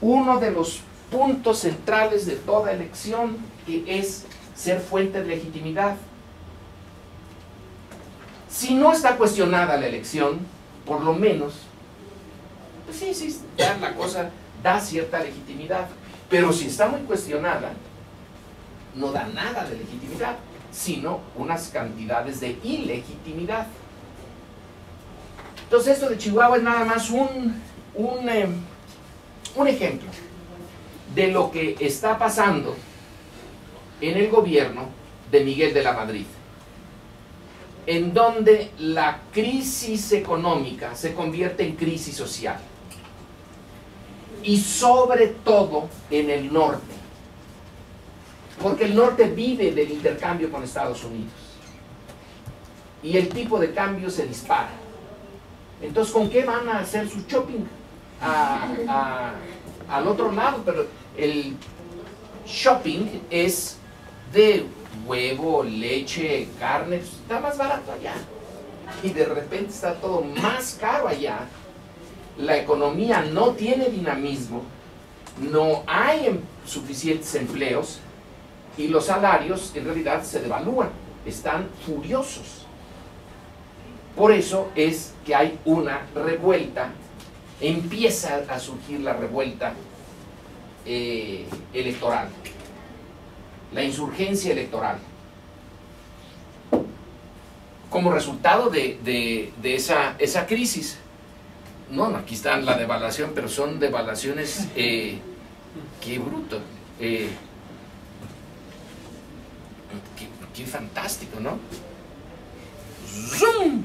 uno de los puntos centrales de toda elección, que es ser fuente de legitimidad. Si no está cuestionada la elección, por lo menos, pues sí, la cosa da cierta legitimidad. Pero si está muy cuestionada, no da nada de legitimidad, sino unas cantidades de ilegitimidad. Entonces esto de Chihuahua es nada más un ejemplo de lo que está pasando en el gobierno de Miguel de la Madrid, en donde la crisis económica se convierte en crisis social, y sobre todo en el norte, porque el norte vive del intercambio con Estados Unidos, y el tipo de cambio se dispara. Entonces, ¿con qué van a hacer su shopping? Al otro lado, pero el shopping es de huevo, leche, carne, pues está más barato allá, y de repente está todo más caro allá. La economía no tiene dinamismo, no hay suficientes empleos, y los salarios en realidad se devalúan, están furiosos. Por eso es que hay una revuelta, empieza a surgir la revuelta electoral, la insurgencia electoral, como resultado de esa crisis. No, aquí está la devaluación, pero son devaluaciones, qué bruto, qué fantástico, ¿no? ¡Zum!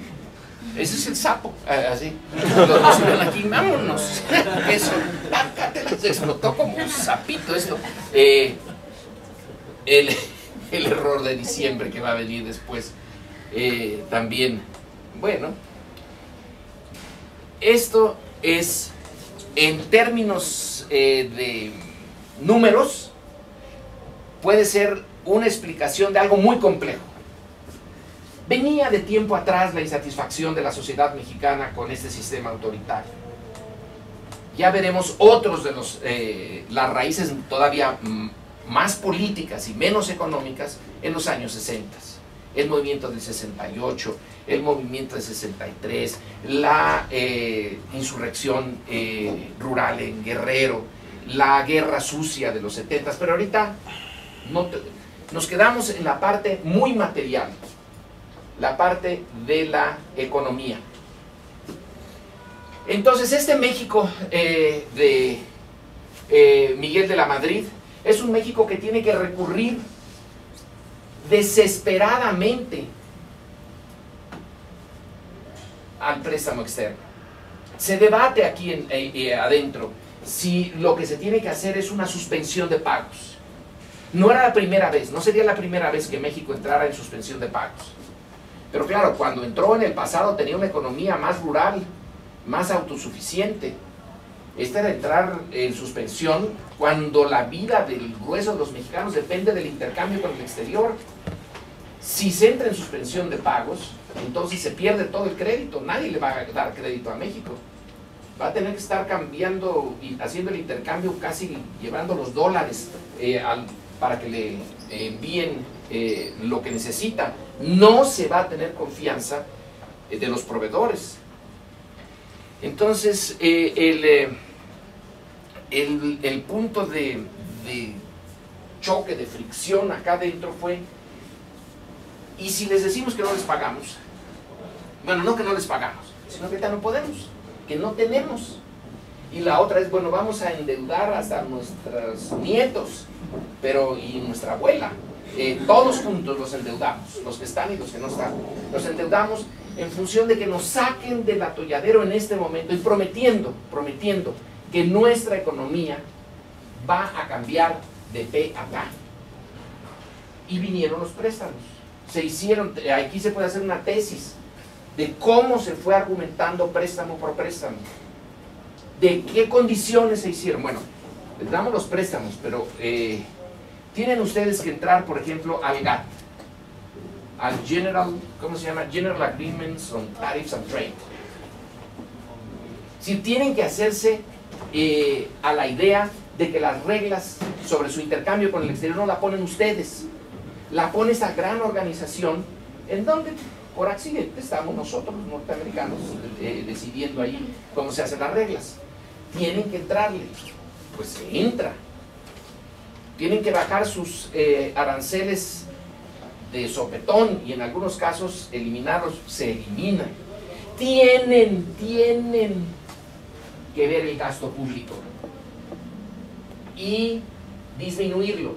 Ese es el sapo, así. Los ven aquí, vámonos. Eso, se explotó como un sapito esto. El error de diciembre que va a venir después, también. Bueno, esto es, en términos de números, puede ser una explicación de algo muy complejo. Venía de tiempo atrás la insatisfacción de la sociedad mexicana con este sistema autoritario. Ya veremos otros de las raíces todavía más políticas y menos económicas en los años 60. El movimiento del 68, el movimiento del 63, la insurrección rural en Guerrero, la guerra sucia de los 70, pero ahorita nos quedamos en la parte muy material, la parte de la economía. Entonces este México de Miguel de la Madrid es un México que tiene que recurrir desesperadamente al préstamo externo. Se debate aquí adentro si lo que se tiene que hacer es una suspensión de pagos. No era la primera vez, no sería la primera vez que México entrara en suspensión de pagos. Pero claro, cuando entró en el pasado tenía una economía más rural, más autosuficiente. Esta era entrar en suspensión cuando la vida del grueso de los mexicanos depende del intercambio con el exterior. Si se entra en suspensión de pagos, entonces se pierde todo el crédito. Nadie le va a dar crédito a México. Va a tener que estar cambiando y haciendo el intercambio, casi llevando los dólares para que le envíen lo que necesita. No se va a tener confianza de los proveedores. Entonces, el punto de choque, de fricción acá adentro fue: ¿y si les decimos que no les pagamos? Bueno, no que no les pagamos, sino que ya no podemos, que no tenemos. Y la otra es, bueno, vamos a endeudar hasta nuestros nietos, y nuestra abuela. Todos juntos los endeudamos, los que están y los que no están. Los endeudamos en función de que nos saquen del atolladero en este momento y prometiendo que nuestra economía va a cambiar de pe a pa. Y vinieron los préstamos. Se hicieron, aquí se puede hacer una tesis de cómo se fue argumentando préstamo por préstamo, de qué condiciones se hicieron. Bueno, les damos los préstamos, pero tienen ustedes que entrar, por ejemplo, al GATT, al General, ¿cómo se llama? General Agreements on Tariffs and Trade. Si tienen que hacerse a la idea de que las reglas sobre su intercambio con el exterior no la ponen ustedes, la pone esa gran organización en donde por accidente estamos nosotros los norteamericanos decidiendo ahí cómo se hacen las reglas. Tienen que entrarle, pues se entra. Tienen que bajar sus aranceles de sopetón y en algunos casos eliminarlos, se eliminan. Tienen que ver el gasto público y disminuirlo.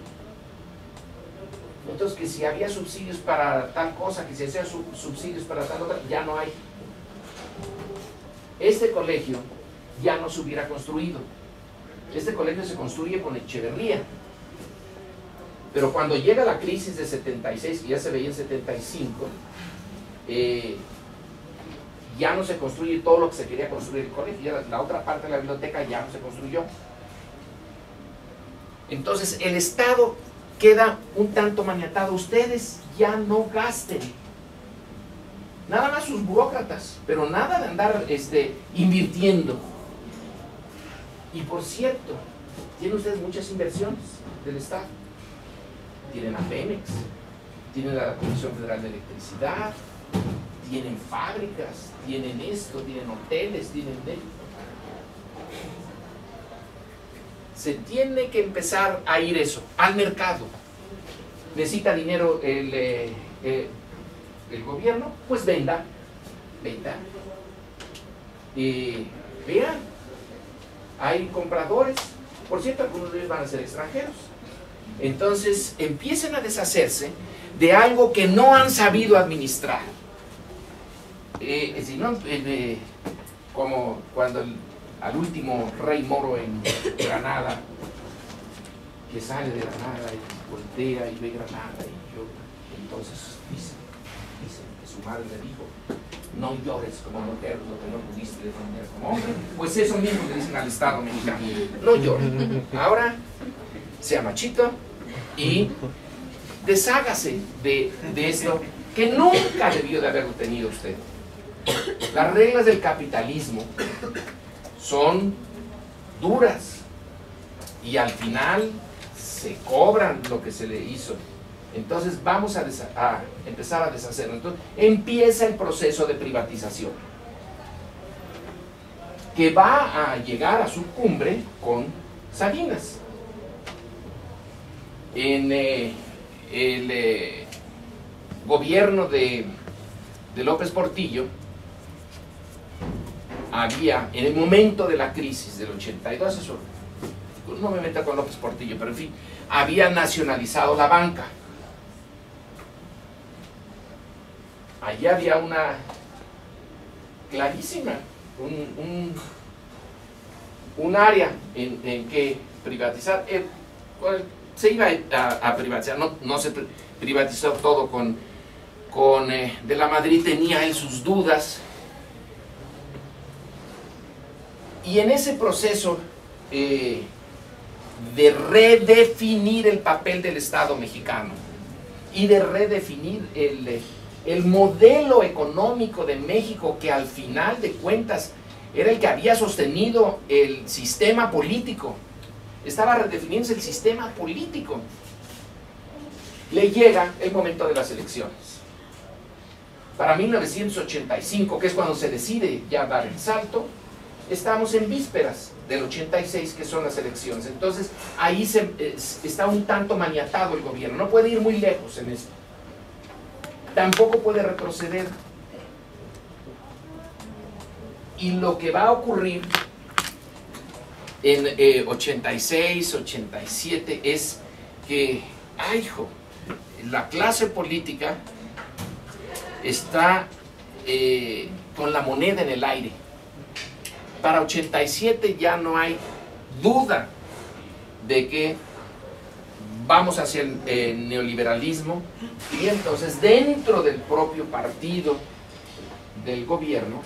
Entonces, que si había subsidios para tal cosa, que si hacían subsidios para tal otra, ya no hay. Este colegio ya no se hubiera construido. Este colegio se construye con Echeverría. Pero cuando llega la crisis de 76, que ya se veía en 75, ya no se construye todo lo que se quería construir el colegio. Ya la otra parte de la biblioteca ya no se construyó. Entonces, el Estado queda un tanto maniatado. Ustedes ya no gasten. Nada más sus burócratas, pero nada de andar invirtiendo. Y por cierto, tienen ustedes muchas inversiones del Estado. Tienen a Pemex, tienen a la Comisión Federal de Electricidad, tienen fábricas, tienen esto, tienen hoteles, tienen esto. Se tiene que empezar a ir eso, al mercado. Necesita dinero el gobierno, pues venda. Vean, hay compradores, por cierto, algunos de ellos van a ser extranjeros. Entonces empiecen a deshacerse de algo que no han sabido administrar. Como cuando al último rey moro en Granada, que sale de Granada y voltea y ve Granada y llora. Entonces dice que su madre le dijo: no llores como mujer lo que no pudiste defender como hombre. Pues eso mismo le dicen al Estado mexicano: no llores, ahora sea machito y deshágase de esto que nunca debió de haberlo tenido usted. Las reglas del capitalismo son duras y al final se cobran lo que se le hizo. Entonces vamos a empezar a deshacerlo. Entonces empieza el proceso de privatización, que va a llegar a su cumbre con Salinas. En el gobierno de López Portillo había, en el momento de la crisis del 82, eso, no me meto con López Portillo, pero en fin, había nacionalizado la banca. Allí había una clarísima, un área en que privatizar. Se iba a privatizar, no se privatizó todo con de la Madrid, tenía él sus dudas. Y en ese proceso de redefinir el papel del Estado mexicano y de redefinir el modelo económico de México, que al final de cuentas era el que había sostenido el sistema político, estaba redefiniéndose el sistema político. Le llega el momento de las elecciones. Para 1985, que es cuando se decide ya dar el salto, estamos en vísperas del 86, que son las elecciones. Entonces ahí está un tanto maniatado el gobierno, no puede ir muy lejos en esto, tampoco puede retroceder. Y lo que va a ocurrir en 86, 87 es que, ¡ay, hijo!, la clase política está con la moneda en el aire. Para 87 ya no hay duda de que vamos hacia el neoliberalismo, y entonces dentro del propio partido del gobierno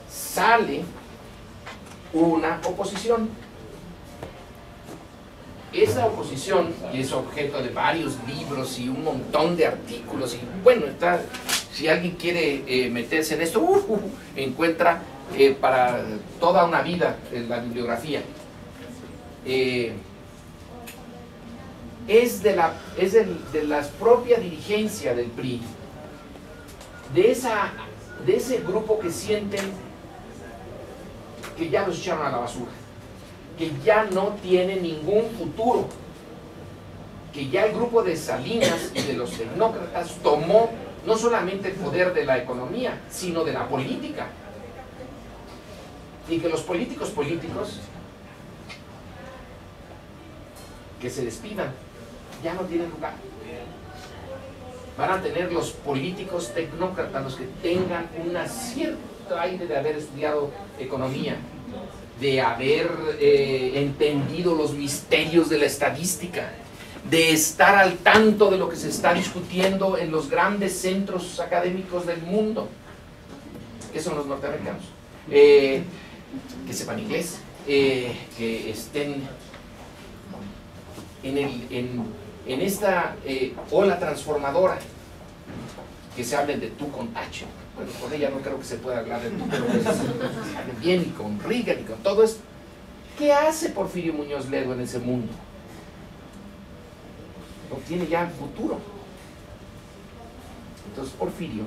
sale una oposición. Esa oposición, que es objeto de varios libros y un montón de artículos, y bueno, si alguien quiere meterse en esto, encuentra para toda una vida la bibliografía. Es de la propia dirigencia del PRI, de ese grupo que sienten que ya los echaron a la basura, que ya no tiene ningún futuro, que ya el grupo de Salinas y de los tecnócratas tomó no solamente el poder de la economía, sino de la política, y que los políticos que se despidan ya no tienen lugar. Van a tener los políticos tecnócratas, los que tengan un cierto aire de haber estudiado economía, de haber entendido los misterios de la estadística, de estar al tanto de lo que se está discutiendo en los grandes centros académicos del mundo, que son los norteamericanos, que sepan inglés, que estén en esta ola transformadora, que se hablen de tú con H. Bueno, con ella no creo que se pueda hablar de tú, pero pues, bien, y con Reagan y con todo esto. ¿Qué hace Porfirio Muñoz Ledo en ese mundo? No tiene ya futuro. Entonces Porfirio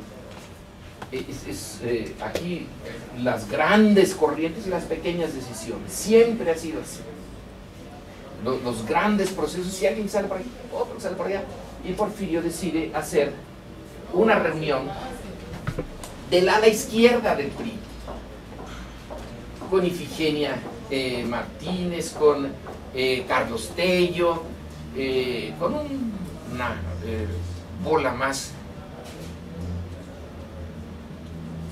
aquí las grandes corrientes y las pequeñas decisiones, siempre ha sido así. Los grandes procesos, si alguien sale por aquí, otro sale por allá, y Porfirio decide hacer una reunión del ala izquierda del PRI, con Ifigenia Martínez, con Carlos Tello, con una bola más,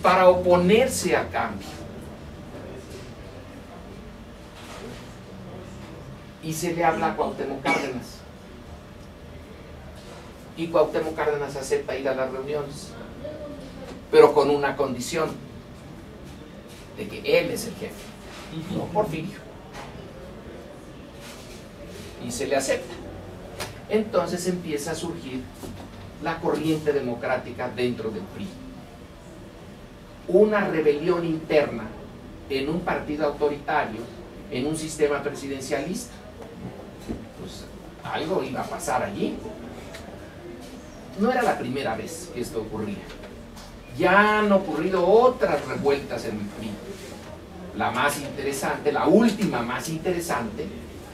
para oponerse al cambio. Y se le habla a Cuauhtémoc Cárdenas, y Cuauhtémoc Cárdenas acepta ir a las reuniones, pero con una condición, de que él es el jefe, no Porfirio, y se le acepta. Entonces empieza a surgir la corriente democrática dentro del PRI. Una rebelión interna en un partido autoritario, en un sistema presidencialista. Pues algo iba a pasar allí. No era la primera vez que esto ocurría. Ya han ocurrido otras revueltas en el PRI. La más interesante, la última más interesante,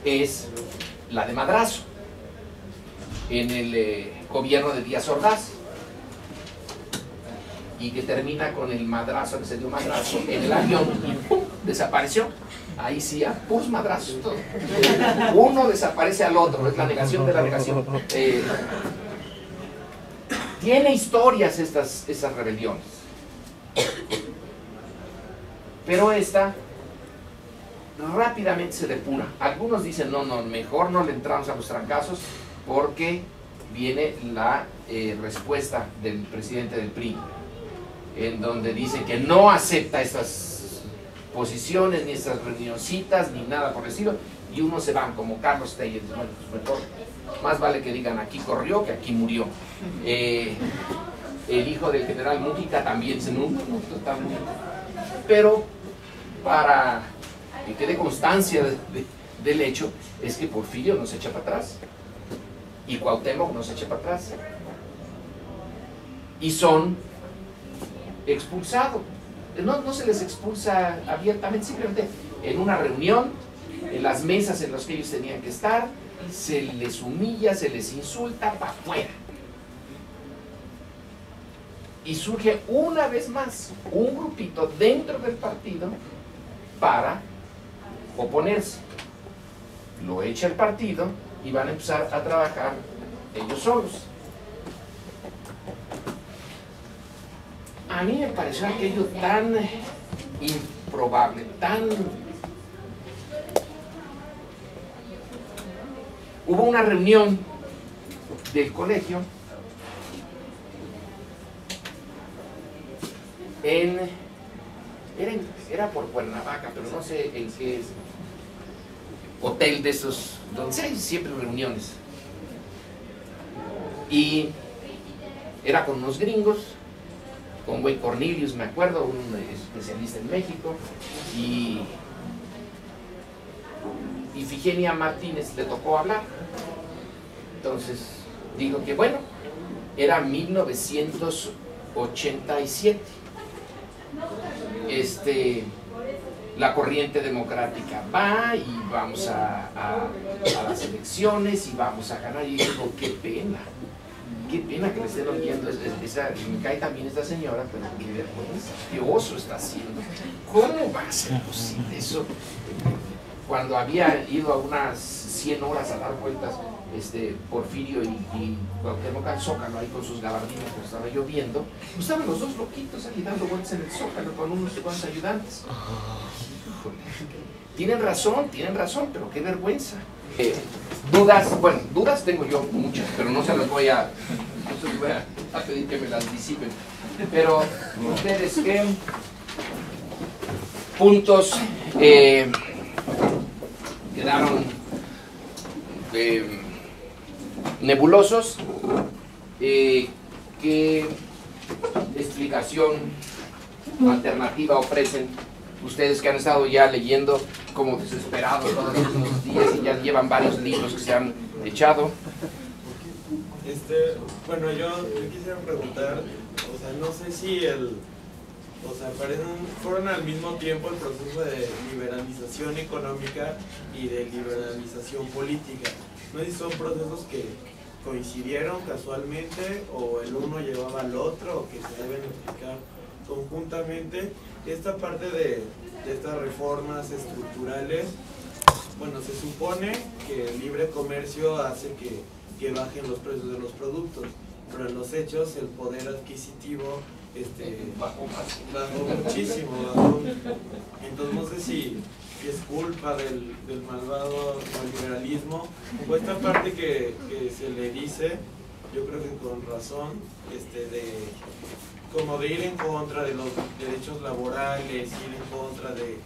es la de Madrazo, en el gobierno de Díaz Ordaz, y que termina con el madrazo, que se dio madrazo en el avión y ¡pum!, desapareció. Ahí sí, a puros madrazos, todo. Uno desaparece al otro, es la negación de la negación. Tiene historias estas rebeliones. Pero esta rápidamente se depura. Algunos dicen, no, mejor no le entramos a los trancazos porque viene la respuesta del presidente del PRI, en donde dice que no acepta estas posiciones, ni estas reunioncitas, ni nada por el estilo, y unos se van, como Carlos Telles. Bueno, pues mejor, más vale que digan aquí corrió que aquí murió. El hijo del general Mújica también se no, totalmente. Pero para que quede constancia del hecho, es que Porfirio no se echa para atrás y Cuauhtémoc no se echa para atrás y son expulsados. No se les expulsa abiertamente, simplemente en una reunión, en las mesas en las que ellos tenían que estar, se les humilla, se les insulta, para afuera. Y surge una vez más un grupito dentro del partido para oponerse. Lo echa el partido y van a empezar a trabajar ellos solos. A mí me pareció aquello tan improbable, tan... Hubo una reunión del colegio era por Cuernavaca, pero no sé en qué hotel de esos, donde hay siempre reuniones. Y era con unos gringos, con Güey Cornelius, me acuerdo, un especialista en México, y Ifigenia Martínez le tocó hablar. Entonces dijo que bueno, era 1987. La corriente democrática va y vamos a las elecciones y vamos a ganar. Y digo, qué pena que le estén oyendo. Me cae también esta señora, pero qué vergüenza, qué oso está haciendo. ¿Cómo va a ser posible eso? Cuando había ido a unas 100 horas a dar vueltas Porfirio y Cuauhtémoc al Zócalo, ahí con sus gabardinas, que estaba lloviendo, pues estaban los dos loquitos ahí dando vueltas en el Zócalo con unos cuantos ayudantes. Tienen razón, pero qué vergüenza. Dudas tengo yo muchas, pero no se las voy a pedir que me las disipen. Pero ustedes, ¿qué puntos quedaron nebulosos? ¿Qué explicación alternativa ofrecen ustedes que han estado ya leyendo como desesperados todos estos días y ya llevan varios libros que se han echado? Bueno, yo quisiera preguntar, o sea, no sé si fueron al mismo tiempo el proceso de liberalización económica y de liberalización política. No sé si son procesos que coincidieron casualmente o el uno llevaba al otro o que se deben aplicar conjuntamente. Esta parte de estas reformas estructurales, bueno, se supone que el libre comercio hace que bajen los precios de los productos, pero en los hechos el poder adquisitivo bajó muchísimo. Entonces no sé si es culpa del malvado neoliberalismo o esta parte que se le dice, yo creo que con razón, como de ir en contra de los derechos laborales, ir en contra de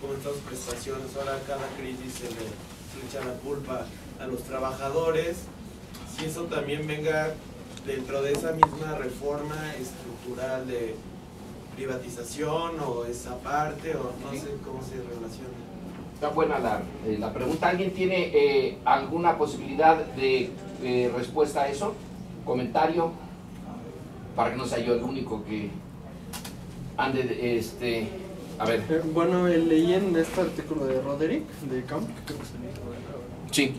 como estas prestaciones. Ahora cada crisis se le echa la culpa a los trabajadores. Si eso también venga dentro de esa misma reforma estructural de privatización o esa parte, o no sé cómo se relaciona. Está buena la pregunta. ¿Alguien tiene alguna posibilidad de respuesta a eso? ¿Comentario? Para que no sea yo el único que ande a ver. Bueno, leí en este artículo de Roderick, de Camp, creo que Sí.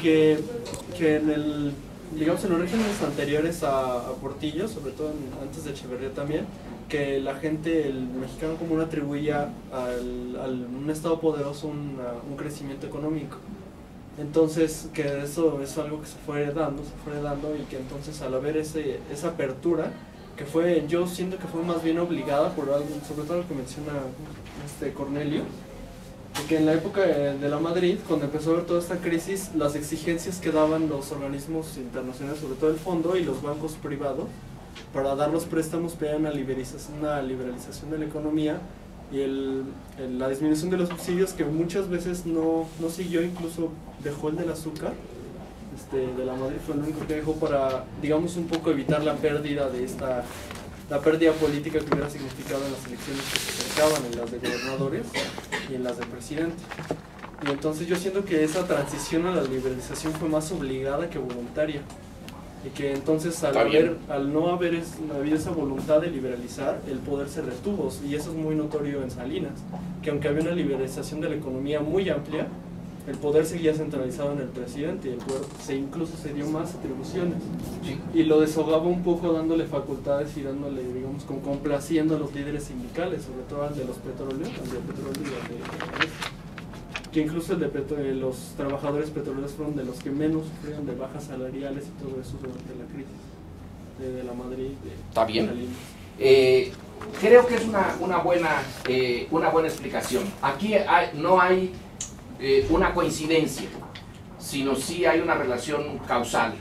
Que en el, digamos, en los regímenes anteriores a Portillo, sobre todo antes de Echeverría también, que la gente, el mexicano común, atribuía a un estado poderoso un crecimiento económico. Entonces, que eso es algo que se fue dando, y que entonces al haber esa apertura, que fue, yo siento que fue más bien obligada por algo, sobre todo lo que menciona Cornelio, que en la época de la Madrid, cuando empezó a haber toda esta crisis, las exigencias que daban los organismos internacionales, sobre todo el fondo y los bancos privados, para dar los préstamos, pedían una liberalización de la economía y la disminución de los subsidios, que muchas veces no siguió, incluso dejó el del azúcar. De la Madrid fue el único que dejó para, digamos, un poco evitar la pérdida política que hubiera significado en las elecciones que se acercaban, en las de gobernadores y en las de presidente. Y entonces yo siento que esa transición a la liberalización fue más obligada que voluntaria, y que entonces al no haber habido esa voluntad de liberalizar, el poder se retuvo, y eso es muy notorio en Salinas, que aunque había una liberalización de la economía muy amplia, el poder seguía centralizado en el presidente, y el poder incluso se dio más atribuciones. Sí. Y lo desahogaba un poco dándole facultades y dándole, digamos, complaciendo a los líderes sindicales, sobre todo al de los petróleos, al de petróleo y al de que incluso los trabajadores petroleros fueron de los que menos sufrieron de bajas salariales y todo eso durante la crisis de la Madrid. Está bien. Creo que es una buena explicación. Aquí no hay una coincidencia, sino sí hay una relación causal.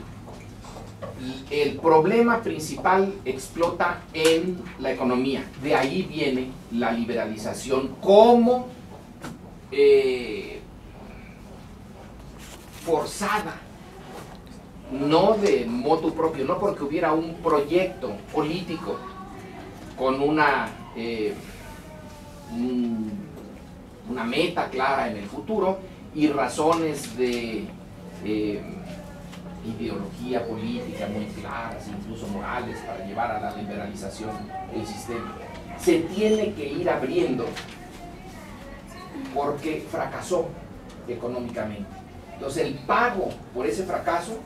El problema principal explota en la economía. De ahí viene la liberalización como forzada, no de motu propio, no porque hubiera un proyecto político con una meta clara en el futuro y razones de ideología política muy claras, incluso morales, para llevar a la liberalización del sistema. Se tiene que ir abriendo porque fracasó económicamente. Entonces el pago por ese fracaso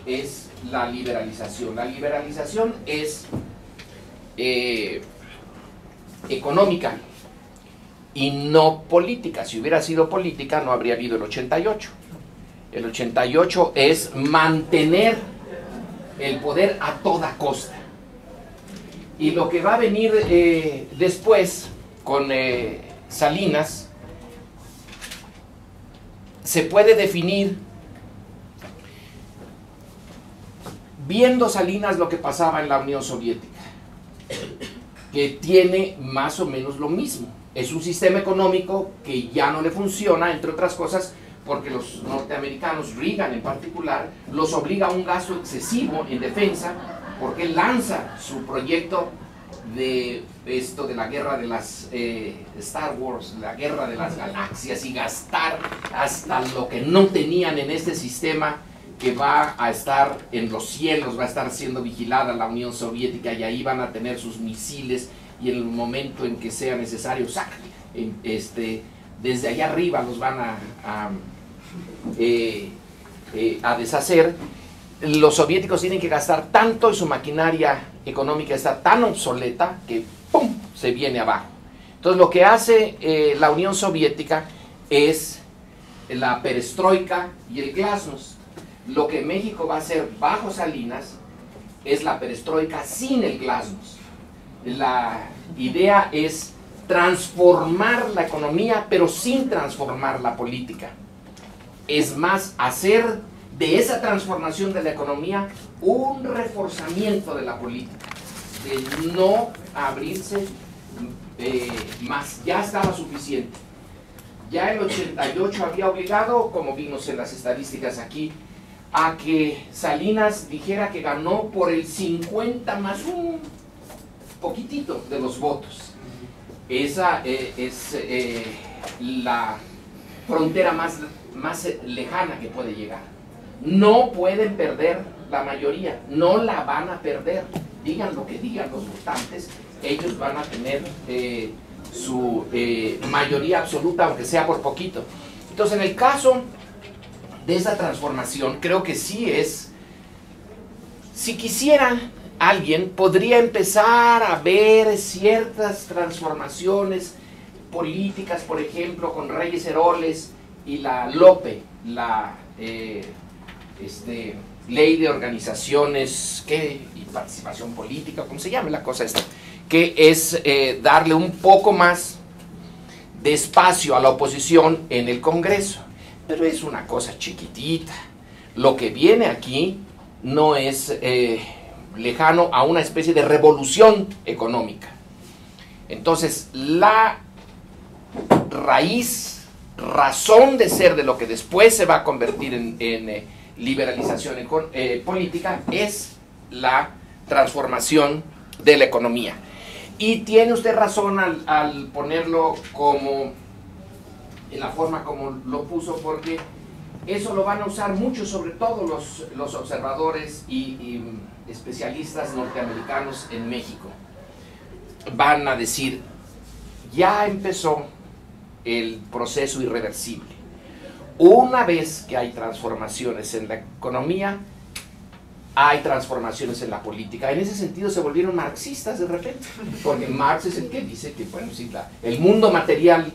es la liberalización. La liberalización es económica y no política. Si hubiera sido política no habría habido el 88. El 88 es mantener el poder a toda costa. Y lo que va a venir después con Salinas se puede definir viendo Salinas lo que pasaba en la Unión Soviética, que tiene más o menos lo mismo. Es un sistema económico que ya no le funciona, entre otras cosas, porque los norteamericanos, Reagan en particular, los obliga a un gasto excesivo en defensa, porque él lanza su proyecto de esto de la guerra de las Star Wars, la guerra de las galaxias, y gastar hasta lo que no tenían en este sistema que va a estar en los cielos, va a estar siendo vigilada la Unión Soviética, y ahí van a tener sus misiles, y en el momento en que sea necesario, desde allá arriba los van a deshacer. Los soviéticos tienen que gastar tanto y su maquinaria económica está tan obsoleta que ¡pum!, se viene abajo. Entonces lo que hace la Unión Soviética es la perestroika y el glasnost. Lo que México va a hacer bajo Salinas es la perestroika sin el glasnost. La idea es transformar la economía, pero sin transformar la política. Es más, hacer de esa transformación de la economía un reforzamiento de la política, de no abrirse más. Ya estaba suficiente. Ya el 88 había obligado, como vimos en las estadísticas aquí, a que Salinas dijera que ganó por el 50 más un poquitito de los votos. Esa es la frontera más lejana que puede llegar. No pueden perder la mayoría, no la van a perder. Digan lo que digan los votantes, ellos van a tener su mayoría absoluta, aunque sea por poquito. Entonces, en el caso de esa transformación, creo que sí es, si quisiera alguien, podría empezar a ver ciertas transformaciones políticas, por ejemplo, con Reyes Heroles y la LOPE, la ley de organizaciones y participación política, como se llame la cosa esta, que es darle un poco más de espacio a la oposición en el Congreso, pero es una cosa chiquitita. Lo que viene aquí no es lejano a una especie de revolución económica. Entonces, la razón de ser de lo que después se va a convertir en liberalización política es la transformación de la economía. Y tiene usted razón al ponerlo como en la forma como lo puso, porque eso lo van a usar mucho, sobre todo los observadores y especialistas norteamericanos en México. Van a decir, ya empezó el proceso irreversible. Una vez que hay transformaciones en la economía, hay transformaciones en la política. En ese sentido se volvieron marxistas de repente, porque Marx es el que dice que, bueno, sí, el mundo material,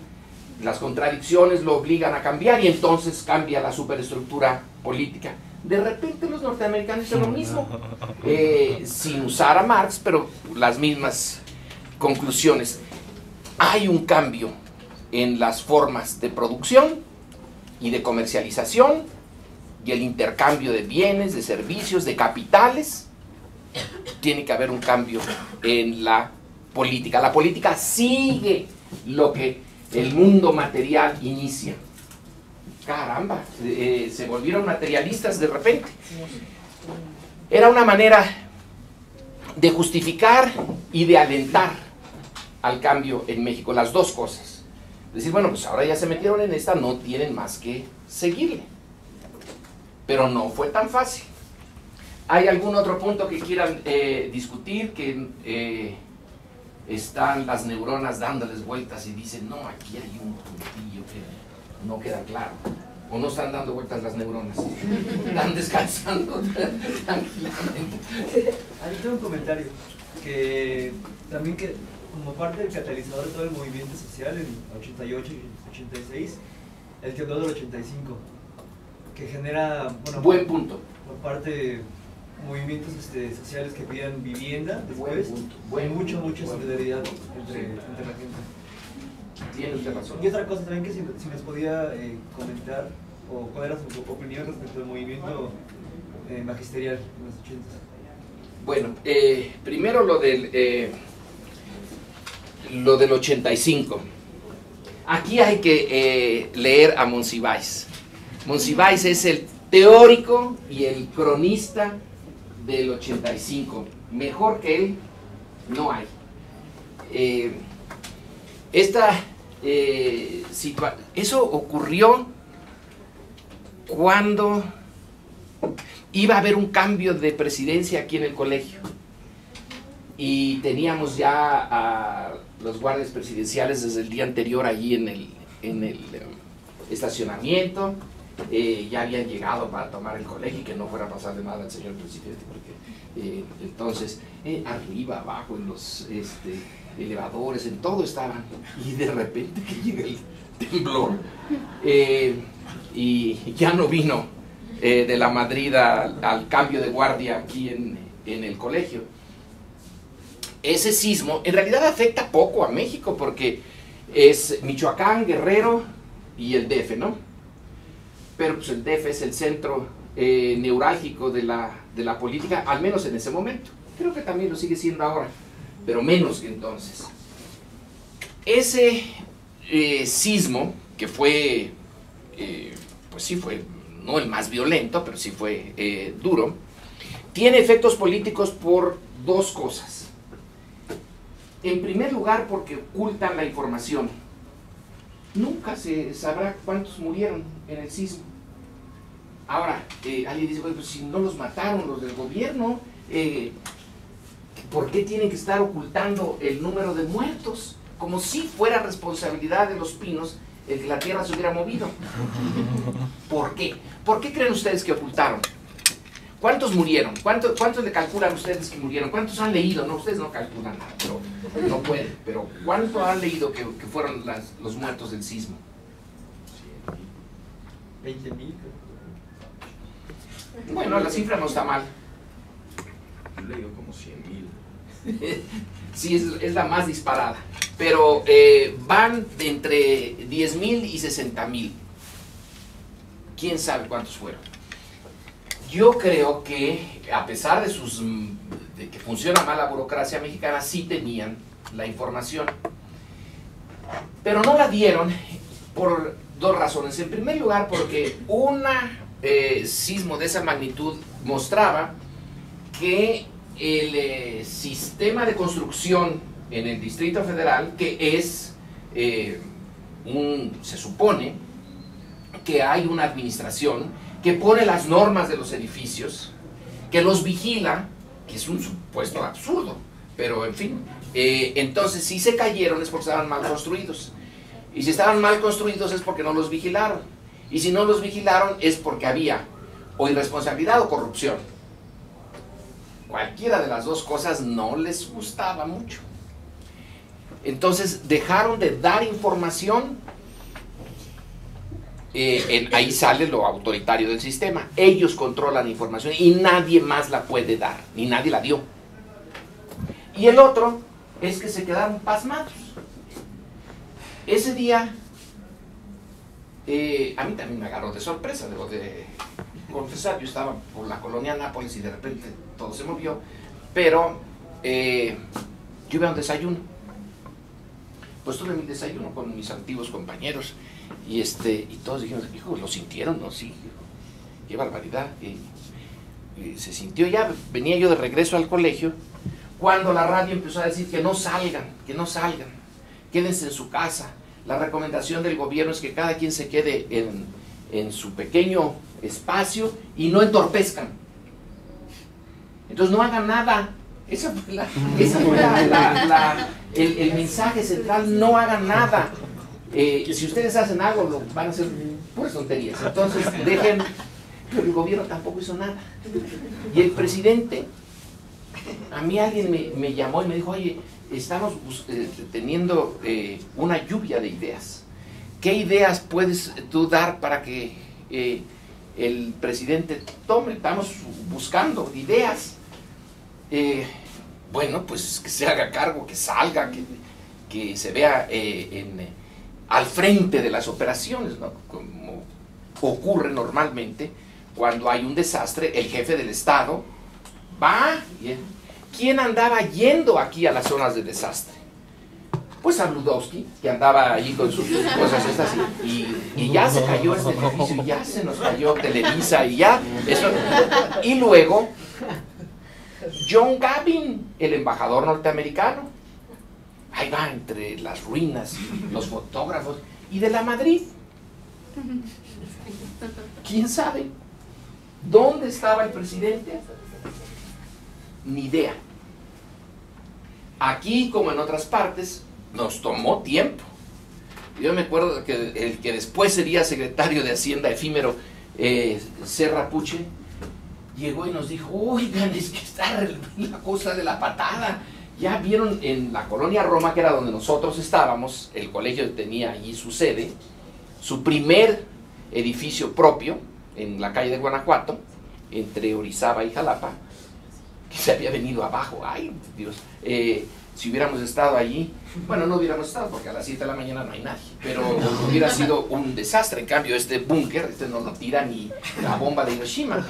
las contradicciones lo obligan a cambiar y entonces cambia la superestructura política. De repente los norteamericanos hacen lo mismo, sin usar a Marx, pero las mismas conclusiones. Hay un cambio en las formas de producción y de comercialización y el intercambio de bienes, de servicios, de capitales. Tiene que haber un cambio en la política. La política sigue lo que el mundo material inicia. Caramba, se volvieron materialistas de repente. Era una manera de justificar y de alentar al cambio en México, las dos cosas. Decir, bueno, pues ahora ya se metieron en esta, no tienen más que seguirle. Pero no fue tan fácil. ¿Hay algún otro punto que quieran discutir? Que están las neuronas dándoles vueltas y dicen, no, aquí hay un puntillo que no queda claro. O no están dando vueltas las neuronas, están descansando tranquilamente. Ahí tengo un comentario, que también que como parte del catalizador de todo el movimiento social en 88 y 86, el temblor del 85, que genera, bueno, buen punto. Por parte de movimientos sociales que pidan vivienda después, mucha solidaridad entre la gente. Tiene usted razón. Y otra cosa también que si nos podía comentar, o cuál era su opinión respecto al movimiento magisterial en los 80. Bueno, primero lo del 85. Aquí hay que leer a Monsiváis. Monsiváis es el teórico y el cronista del 85. Mejor que él no hay. Eso ocurrió cuando iba a haber un cambio de presidencia aquí en el colegio y teníamos ya a los guardias presidenciales desde el día anterior allí en el estacionamiento. Ya habían llegado para tomar el colegio y que no fuera a pasar de nada al señor presidente, porque entonces arriba, abajo, en los elevadores, en todo estaban, y de repente que llega el temblor y ya no vino de la Madrid al cambio de guardia aquí en el colegio. Ese sismo en realidad afecta poco a México porque es Michoacán, Guerrero y el DF, ¿no? Pero pues el DF es el centro neurálgico de la política, al menos en ese momento. Creo que también lo sigue siendo ahora, pero menos que entonces. Ese sismo, que fue, pues sí, fue no el más violento, pero sí fue duro, tiene efectos políticos por dos cosas. En primer lugar, porque ocultan la información. Nunca se sabrá cuántos murieron en el sismo. Ahora, alguien dice, pues si no los mataron los del gobierno, ¿por qué tienen que estar ocultando el número de muertos? Como si fuera responsabilidad de Los Pinos el que la tierra se hubiera movido. ¿Por qué? ¿Por qué creen ustedes que ocultaron? ¿Cuántos murieron? ¿Cuántos le calculan ustedes que murieron? ¿Cuántos han leído? No, ustedes no calculan nada, pero no pueden. Pero ¿cuánto han leído que fueron los muertos del sismo? 20,000. Bueno, la cifra no está mal. Yo he leído como 100,000. Sí, es la más disparada. Pero van de entre 10,000 y 60,000. ¿Quién sabe cuántos fueron? Yo creo que, a pesar de que funciona mal la burocracia mexicana, sí tenían la información. Pero no la dieron por dos razones. En primer lugar, porque un sismo de esa magnitud mostraba que el sistema de construcción en el Distrito Federal, que es, se supone que hay una administración que pone las normas de los edificios, que los vigila, que es un supuesto absurdo, pero en fin, entonces si se cayeron es porque estaban mal construidos, y si estaban mal construidos es porque no los vigilaron, y si no los vigilaron es porque había o irresponsabilidad o corrupción. Cualquiera de las dos cosas no les gustaba mucho. Entonces dejaron de dar información. Ahí sale lo autoritario del sistema. Ellos controlan la información y nadie más la puede dar, ni nadie la dio. Y el otro es que se quedaron pasmados. Ese día, a mí también me agarró de sorpresa, debo de confesar. Yo estaba por la colonia Nápoles y de repente todo se movió, pero yo iba a un desayuno. Pues tuve mi desayuno con mis antiguos compañeros y todos dijimos, hijo, ¿lo sintieron? No, sí, qué barbaridad. Se sintió. Ya venía yo de regreso al colegio cuando la radio empezó a decir que no salgan, quédense en su casa. La recomendación del gobierno es que cada quien se quede en su pequeño espacio y no entorpezcan. Entonces no hagan nada. Ese fue el mensaje central: no hagan nada. Si ustedes hacen algo, van a hacer puras tonterías. Entonces dejen. Pero el gobierno tampoco hizo nada. Y el presidente, a mí alguien me llamó y me dijo, oye, estamos teniendo una lluvia de ideas. ¿Qué ideas puedes tú dar para que el presidente tome? Estamos buscando ideas. Bueno, pues que se haga cargo, que salga, que se vea al frente de las operaciones, ¿no? Como ocurre normalmente cuando hay un desastre. El jefe del Estado va. ¿Quién andaba yendo aquí a las zonas de desastre? Pues a Bludowski, que andaba ahí con sus cosas estas, y ya se cayó este edificio, y ya se nos cayó Televisa, y ya eso. Y luego John Gavin, el embajador norteamericano, ahí va entre las ruinas, los fotógrafos, y de la Madrid. ¿Quién sabe dónde estaba el presidente? Ni idea. Aquí, como en otras partes, nos tomó tiempo. Yo me acuerdo que el que después sería secretario de Hacienda efímero, Serra Puche, llegó y nos dijo, oigan, es que está la cosa de la patada. Ya vieron en la colonia Roma, que era donde nosotros estábamos, el colegio tenía allí su sede, su primer edificio propio, en la calle de Guanajuato, entre Orizaba y Jalapa, que se había venido abajo. Ay, Dios, si hubiéramos estado allí, bueno, no hubiéramos estado porque a las 7 de la mañana no hay nadie, pero hubiera sido un desastre. En cambio, este búnker, no lo tira ni la bomba de Hiroshima.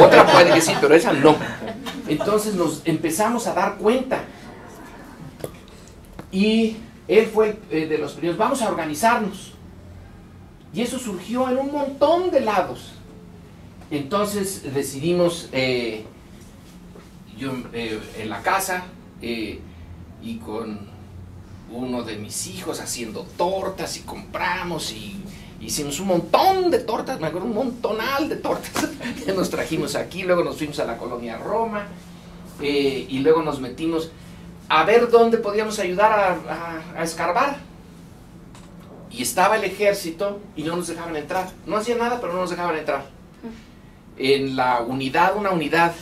Otra puede que sí, pero esa no. Entonces nos empezamos a dar cuenta. Y él fue de los primeros, vamos a organizarnos. Y eso surgió en un montón de lados. entonces decidimos, yo en la casa, y con uno de mis hijos haciendo tortas, y compramos y hicimos un montón de tortas, me acuerdo, un montonal de tortas que nos trajimos aquí. Luego nos fuimos a la colonia Roma, y luego nos metimos a ver dónde podíamos ayudar a escarbar. Y estaba el ejército y no nos dejaban entrar. No hacían nada, pero no nos dejaban entrar. En la unidad, una unidad,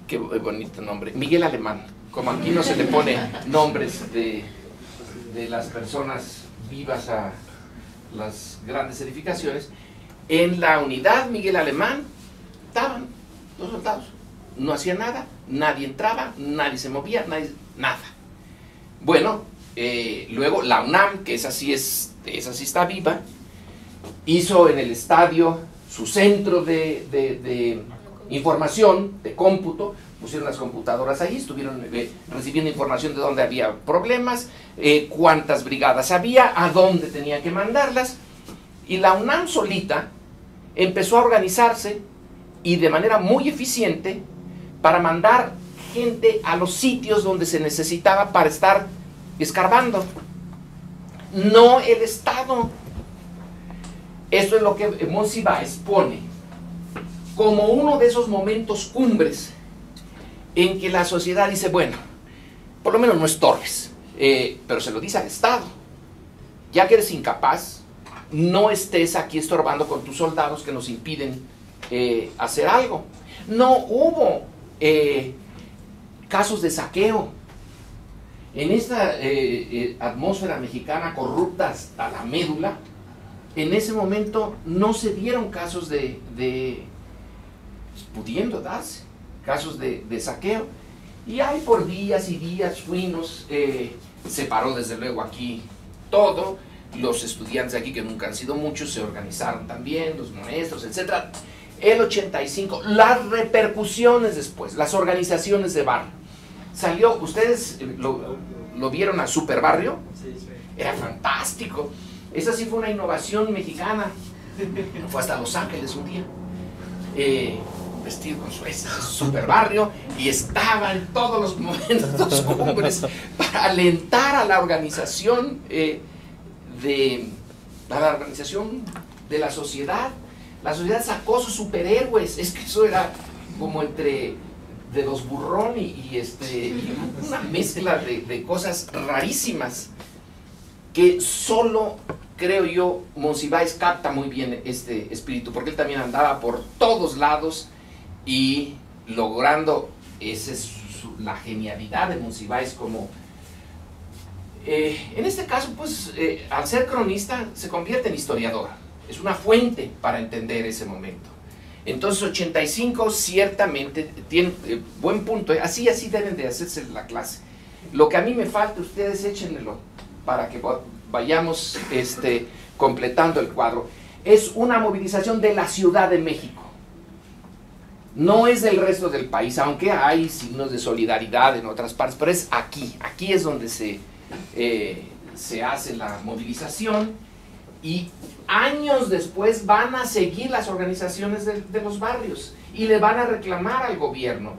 qué bonito nombre, Miguel Alemán. Como aquí no se le pone nombres de las personas vivas a las grandes edificaciones, en la unidad Miguel Alemán estaban los soldados. No hacían nada, nadie entraba, nadie se movía, nada. Bueno, luego la UNAM, que esa sí está viva, hizo en el estadio su centro de información, de cómputo. Pusieron las computadoras ahí, estuvieron recibiendo información de dónde había problemas, cuántas brigadas había, a dónde tenían que mandarlas. Y la UNAM solita empezó a organizarse, y de manera muy eficiente, para mandar gente a los sitios donde se necesitaba para estar escarbando. No el Estado. Esto es lo que Monsiváis pone como uno de esos momentos cumbres en que la sociedad dice, bueno, por lo menos no estorbes, pero se lo dice al Estado. Ya que eres incapaz, no estés aquí estorbando con tus soldados que nos impiden hacer algo. No hubo casos de saqueo. En esta atmósfera mexicana corrupta hasta la médula, en ese momento no se dieron casos pudiendo darse, casos de saqueo. Y ahí por días y días fuimos, se paró desde luego aquí todo, los estudiantes aquí, que nunca han sido muchos, se organizaron también, los maestros, etc. El 85, las repercusiones después, las organizaciones de barrio. Salió, ustedes lo vieron a Super Barrio, era fantástico. Esa sí fue una innovación mexicana. Fue hasta Los Ángeles un día, vestido con su Super Barrio, y estaba en todos los momentos cumbres para alentar a la organización de la sociedad. La sociedad sacó sus superhéroes. Es que eso era como entre de los Burrón y una mezcla de cosas rarísimas que solo, creo yo, Monsiváis capta muy bien este espíritu, porque él también andaba por todos lados y logrando, esa es la genialidad de Monsiváis como en este caso, pues al ser cronista se convierte en historiador, es una fuente para entender ese momento. Entonces 85 ciertamente tiene buen punto, así deben de hacerse la clase. Lo que a mí me falta, ustedes échenmelo para que vayamos completando el cuadro. Es una movilización de la Ciudad de México, no es del resto del país, aunque hay signos de solidaridad en otras partes, pero es aquí es donde se hace la movilización. Y años después van a seguir las organizaciones de los barrios y le van a reclamar al gobierno,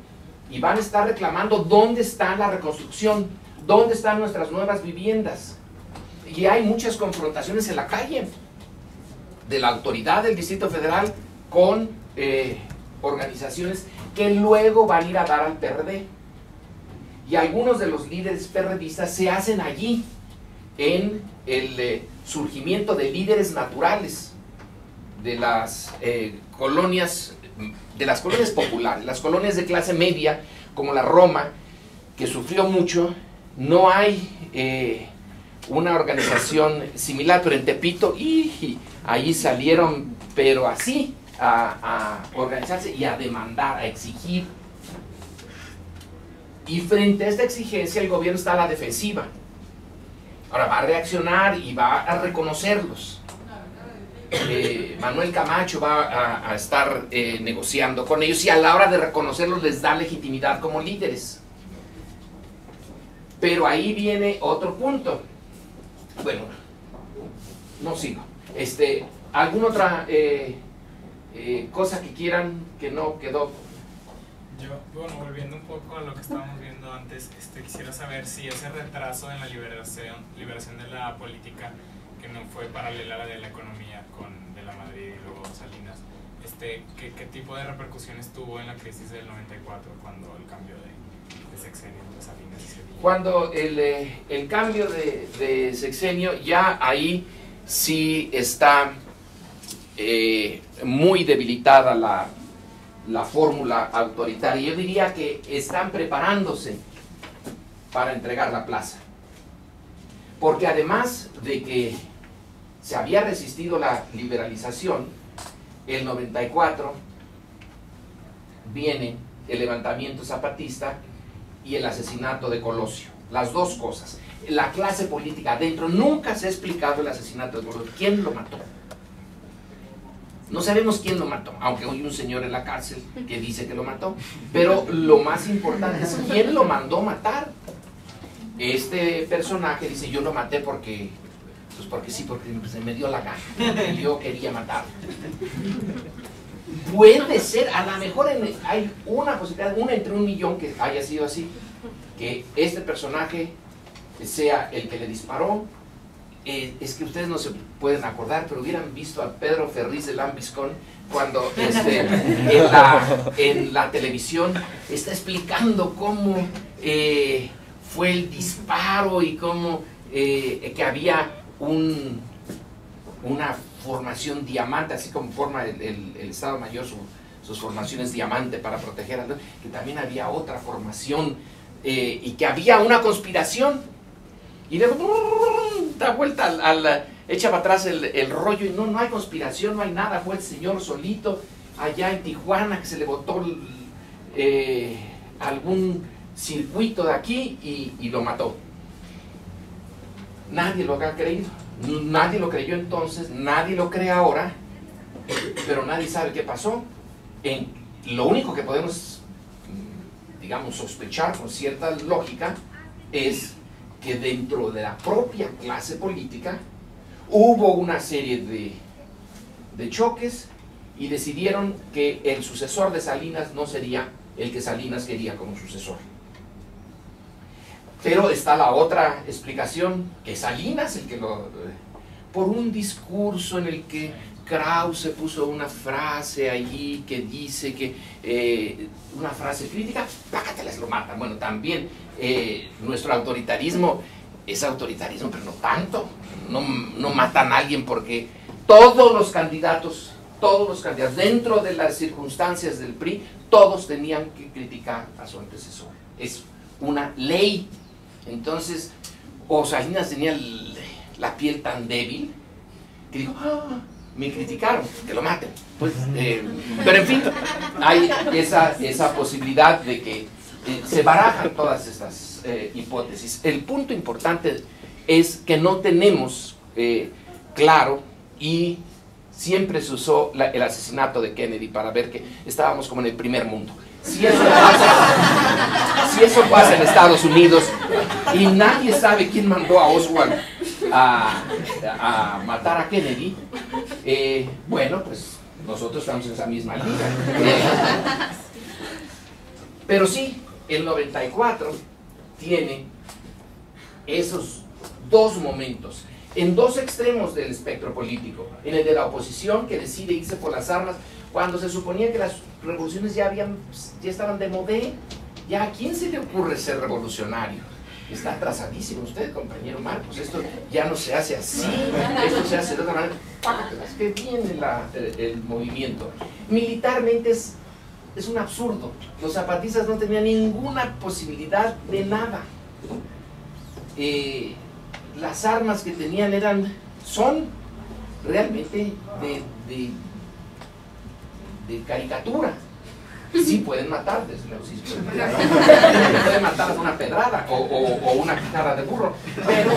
y van a estar reclamando dónde está la reconstrucción, dónde están nuestras nuevas viviendas. Y hay muchas confrontaciones en la calle de la autoridad del Distrito Federal con organizaciones que luego van a ir a dar al PRD. Y algunos de los líderes perredistas se hacen allí en el surgimiento de líderes naturales de las colonias populares, las colonias de clase media, como la Roma, que sufrió mucho. No hay una organización similar, pero en Tepito, y ahí salieron, pero así, a organizarse y a demandar, a exigir. Y frente a esta exigencia, el gobierno está a la defensiva. Ahora va a reaccionar y va a reconocerlos. Manuel Camacho va a estar negociando con ellos, y a la hora de reconocerlos les da legitimidad como líderes. Pero ahí viene otro punto. Bueno, no sigo. ¿Alguna otra cosa que quieran que no quedó. Bueno, volviendo un poco a lo que estábamos viendo antes, quisiera saber si ese retraso en la liberación de la política, que no fue paralela a la de la economía de la Madrid y luego Salinas, ¿qué tipo de repercusiones tuvo en la crisis del 94 cuando el cambio de sexenio de Salinas y Zedillo? Cuando el cambio de sexenio, ya ahí sí está muy debilitada la fórmula autoritaria. Yo diría que están preparándose para entregar la plaza. Porque además de que se había resistido la liberalización, el 94 viene el levantamiento zapatista y el asesinato de Colosio. Las dos cosas. La clase política adentro, nunca se ha explicado el asesinato de Colosio. ¿Quién lo mató? No sabemos quién lo mató, aunque hay un señor en la cárcel que dice que lo mató. Pero lo más importante es quién lo mandó matar. Este personaje dice, yo lo maté porque sí, porque se me dio la gana. Y yo quería matarlo. Puede ser, a lo mejor hay una posibilidad, una entre 1.000.000 que haya sido así, que este personaje sea el que le disparó. Es que ustedes no se pueden acordar, pero hubieran visto a Pedro Ferriz de Lambiscón cuando en la televisión está explicando cómo fue el disparo y cómo que había una formación diamante, así como forma el Estado Mayor sus formaciones diamante para proteger a los, que también había otra formación y que había una conspiración. Y luego da vuelta echa para atrás el rollo y no hay conspiración, no hay nada, fue el señor solito allá en Tijuana que se le botó algún circuito de aquí y lo mató. Nadie lo ha creído, nadie lo creyó entonces, nadie lo cree ahora, pero nadie sabe qué pasó. Lo único que podemos, digamos, sospechar con cierta lógica es que dentro de la propia clase política hubo una serie de choques y decidieron que el sucesor de Salinas no sería el que Salinas quería como sucesor. Pero está la otra explicación, que Salinas el que por un discurso en el que Krause puso una frase allí que dice que una frase crítica, pácatelas, lo matan. Bueno, también nuestro autoritarismo es autoritarismo, pero no tanto. No matan a alguien porque todos los candidatos, dentro de las circunstancias del PRI, todos tenían que criticar a su antecesor. Es una ley. Entonces, o Salinas tenía la piel tan débil que dijo, me criticaron, que lo maten. Pues, pero en fin, hay esa posibilidad de que se barajan todas estas hipótesis. El punto importante es que no tenemos claro, y siempre se usó el asesinato de Kennedy para ver que estábamos como en el primer mundo. Si eso pasa en Estados Unidos y nadie sabe quién mandó a Oswald a matar a Kennedy, bueno, pues nosotros estamos en esa misma liga. Pero sí, el 94 tiene esos dos momentos, en dos extremos del espectro político, en el de la oposición que decide irse por las armas, cuando se suponía que las revoluciones ya estaban de modé. Ya a quién se le ocurre ser revolucionario. Está atrasadísimo usted, compañero Marcos. Esto ya no se hace así, esto se hace de otra manera. Es que viene el movimiento. Militarmente es un absurdo. Los zapatistas no tenían ninguna posibilidad de nada. Las armas que tenían son realmente de caricatura. Sí pueden matar, desde luego, sí pueden matar con una pedrada o una guitarra de burro, pero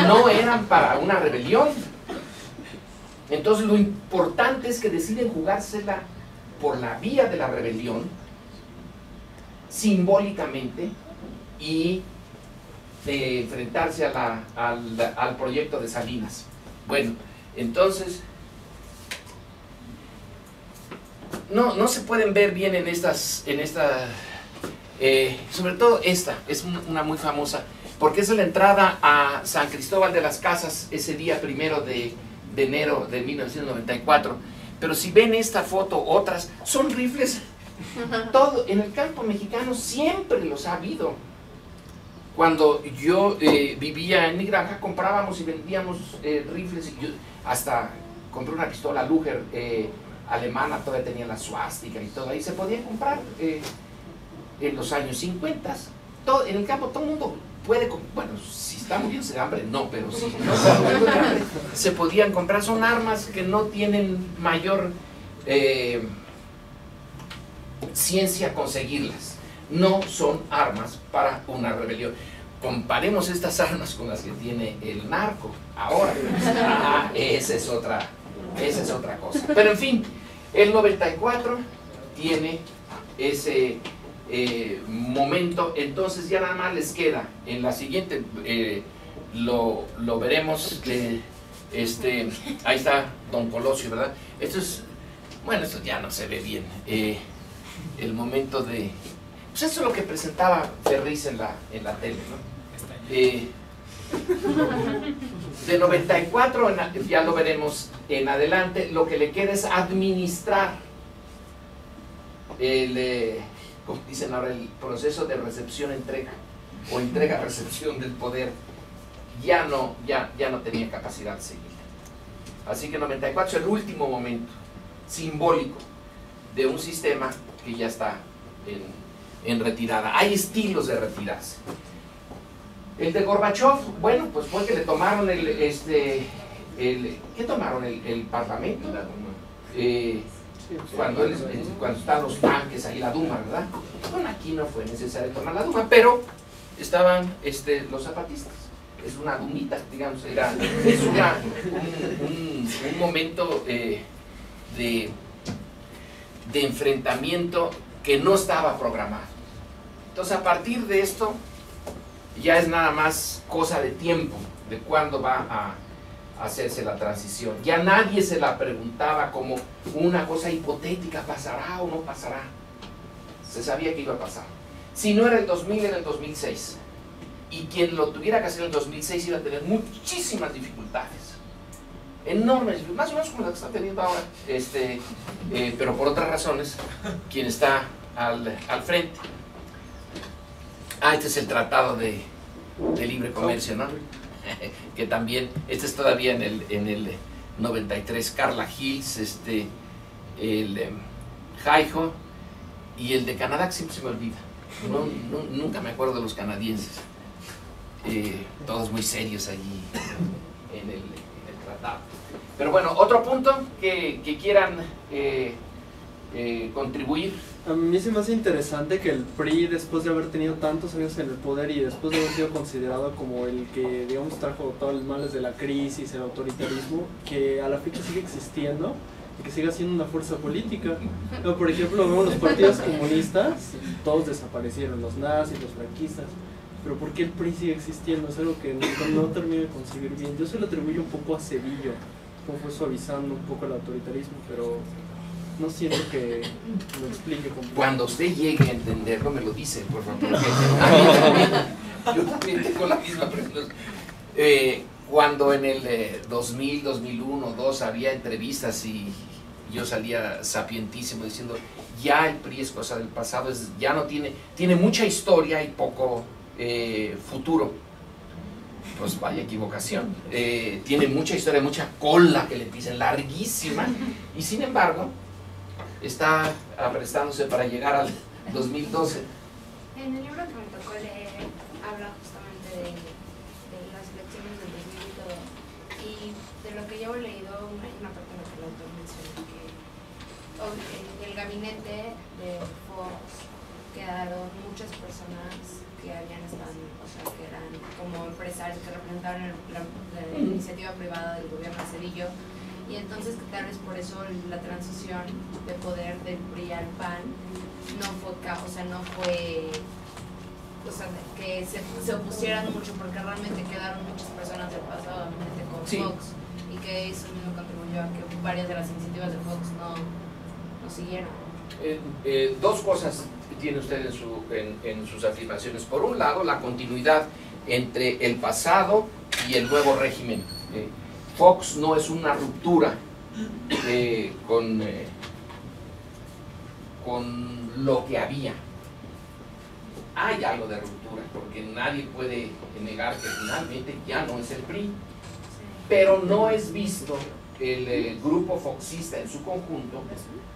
no eran para una rebelión. Entonces lo importante es que deciden jugársela por la vía de la rebelión, simbólicamente, y de enfrentarse al proyecto de Salinas. Bueno, entonces no se pueden ver bien en sobre todo esta, es una muy famosa, porque es la entrada a San Cristóbal de las Casas ese día 1 de enero de 1994. Pero si ven esta foto, otras, son rifles. Todo, en el campo mexicano siempre los ha habido. Cuando yo vivía en mi granja, comprábamos y vendíamos rifles. Y yo hasta compré una pistola Luger alemana, todavía tenía la suástica y todo. Ahí se podía comprar en los años 50. Todo, en el campo todo el mundo puede, bueno, si está muriéndose de hambre, no, pero si no está muriendo de hambre, se podían comprar. Son armas que no tienen mayor ciencia conseguirlas. No son armas para una rebelión. Comparemos estas armas con las que tiene el narco ahora. Esa es otra cosa. Pero en fin, el 94 tiene ese momento. Entonces ya nada más les queda en la siguiente, lo veremos. Ahí está Don Colosio, ¿verdad? Esto es, bueno, esto ya no se ve bien. El momento de, pues eso es lo que presentaba Ferriz en la tele, ¿no? De 94, ya lo veremos en adelante, lo que le queda es administrar como dicen ahora, el proceso de recepción-entrega o entrega-recepción del poder. Ya no tenía capacidad de seguir. Así que 94 es el último momento simbólico de un sistema que ya está en retirada. Hay estilos de retirarse. El de Gorbachov, bueno, pues fue que le tomaron ¿qué tomaron? El Parlamento. Cuando están los tanques ahí, la Duma, ¿verdad? Bueno, aquí no fue necesario tomar la Duma, pero estaban los zapatistas. Es una dumita, digamos, es un momento de enfrentamiento que no estaba programado. Entonces, a partir de esto, ya es nada más cosa de tiempo, de cuándo va a hacerse la transición. Ya nadie se la preguntaba como una cosa hipotética, ¿pasará o no pasará? Se sabía que iba a pasar. Si no era el 2000, era el 2006. Y quien lo tuviera que hacer en el 2006 iba a tener muchísimas dificultades. Enormes, más o menos como las que está teniendo ahora, pero por otras razones, quien está al frente. Este es el Tratado de Libre Comercio, ¿no? Que también, este es todavía en el 93, Carla Hills, el Jaiho y el de Canadá, que siempre se me olvida. Nunca me acuerdo de los canadienses. Todos muy serios allí en el tratado. Pero bueno, otro punto que quieran contribuir. A mí se me hace interesante que el PRI, después de haber tenido tantos años en el poder y después de haber sido considerado como el que, digamos, trajo todos los males de la crisis, el autoritarismo, que a la fecha sigue existiendo y que siga siendo una fuerza política. Pero, por ejemplo, vemos los partidos comunistas, todos desaparecieron, los nazis, los franquistas. Pero ¿por qué el PRI sigue existiendo? Es algo que no termino de concebir bien. Yo se lo atribuyo un poco a Cedillo, como fue suavizando un poco el autoritarismo, pero no siento que lo explique completamente. Cuando usted llegue a entenderlo, me lo dice, por favor. Yo también tengo la misma pregunta. Cuando en el 2000, 2001, 2002 había entrevistas y yo salía sapientísimo diciendo ya el PRI es cosa del pasado, ya no tiene mucha historia y poco futuro. Pues vaya equivocación. Tiene mucha historia, mucha cola que le pisen, larguísima, y sin embargo está aprestándose para llegar al 2012. En el libro que me tocó leer habla justamente de las elecciones del 2000 y todo, y de lo que yo he leído hay una parte en la que el autor menciona que el gabinete de Fox quedaron muchas personas que habían estado, o sea, que eran como empresarios que representaban la iniciativa privada del gobierno de Cedillo, y entonces que tal vez por eso la transición de poder del PRI al PAN no fue, o sea, no fue, o sea, que se opusieran mucho, porque realmente quedaron muchas personas del pasado con Fox, y que eso mismo contribuyó a que varias de las iniciativas de Fox siguieron. Dos cosas tiene usted en sus afirmaciones. Por un lado, la continuidad entre el pasado y el nuevo régimen. Fox no es una ruptura con lo que había. Hay algo de ruptura, porque nadie puede negar que finalmente ya no es el PRI, pero no es visto el grupo foxista en su conjunto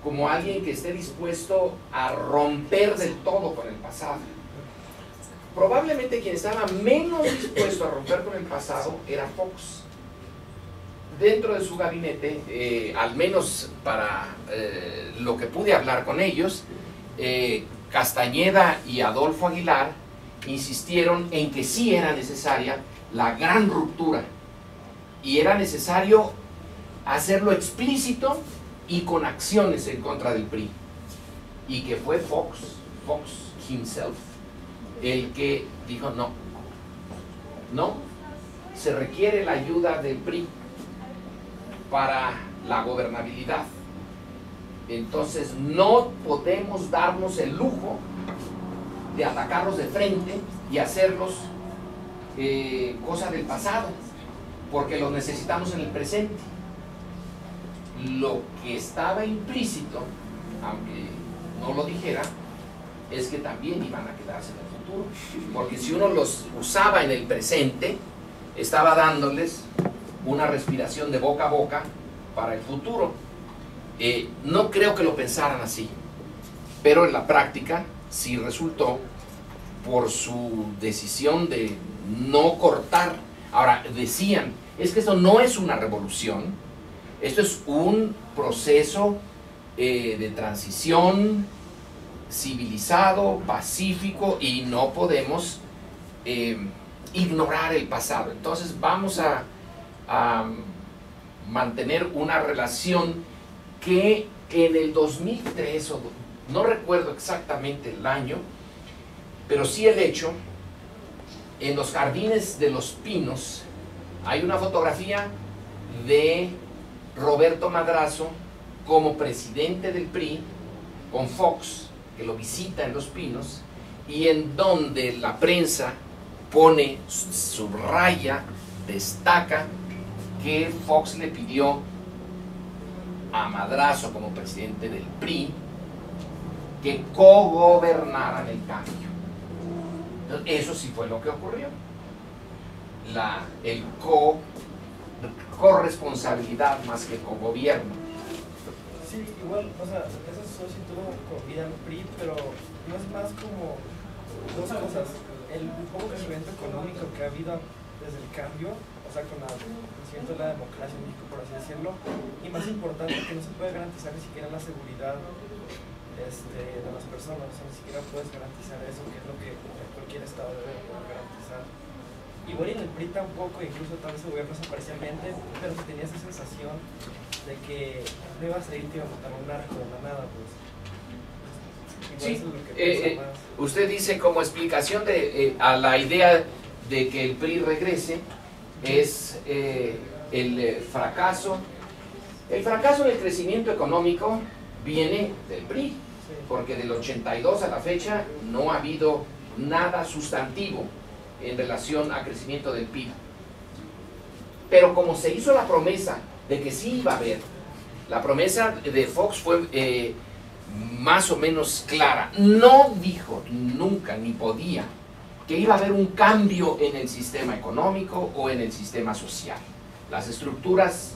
como alguien que esté dispuesto a romper del todo con el pasado. Probablemente quien estaba menos dispuesto a romper con el pasado era Fox. Dentro de su gabinete, al menos para lo que pude hablar con ellos, Castañeda y Adolfo Aguilar insistieron en que sí era necesaria la gran ruptura y era necesario hacerlo explícito y con acciones en contra del PRI, y que fue Fox himself el que dijo no, se requiere la ayuda del PRI para la gobernabilidad. Entonces no podemos darnos el lujo de atacarlos de frente y hacerlos cosa del pasado, porque los necesitamos en el presente. Lo que estaba implícito, aunque no lo dijera, es que también iban a quedarse en el futuro, porque si uno los usaba en el presente, estaba dándoles una respiración de boca a boca para el futuro. No creo que lo pensaran así, pero en la práctica sí resultó, por su decisión de no cortar. Ahora, decían, es que esto no es una revolución, esto es un proceso de transición civilizado, pacífico, y no podemos ignorar el pasado. Entonces vamos a mantener una relación que en el 2003, no recuerdo exactamente el año, pero sí el hecho, en los Jardines de los Pinos hay una fotografía de Roberto Madrazo como presidente del PRI con Fox, que lo visita en Los Pinos, y en donde la prensa pone, subraya, destaca que Fox le pidió a Madrazo como presidente del PRI que cogobernaran el cambio. Entonces, eso sí fue lo que ocurrió. El corresponsabilidad más que cogobierno. Sí, igual, o sea, eso sí tuvo vida al PRI, pero no es más como dos cosas. El poco crecimiento económico que ha habido desde el cambio, o sea, con el crecimiento de la democracia en México, por así decirlo, y más importante, que no se puede garantizar ni siquiera la seguridad de las personas, o sea, ni siquiera puedes garantizar eso, que es lo que cualquier estado debe poder garantizar. Igual en el PRI tampoco, incluso tal vez el gobierno parcialmente, pero se tenía esa sensación de que no iba a salir, que iba a votar un narco de la nada, pues. Sí, usted dice como explicación a la idea de que el PRI regrese es el fracaso. El fracaso del crecimiento económico viene del PRI, porque del 82 a la fecha no ha habido nada sustantivo en relación al crecimiento del PIB. Pero como se hizo la promesa de que sí iba a haber, la promesa de Fox fue más o menos clara. No dijo nunca ni podía que iba a haber un cambio en el sistema económico o en el sistema social. Las estructuras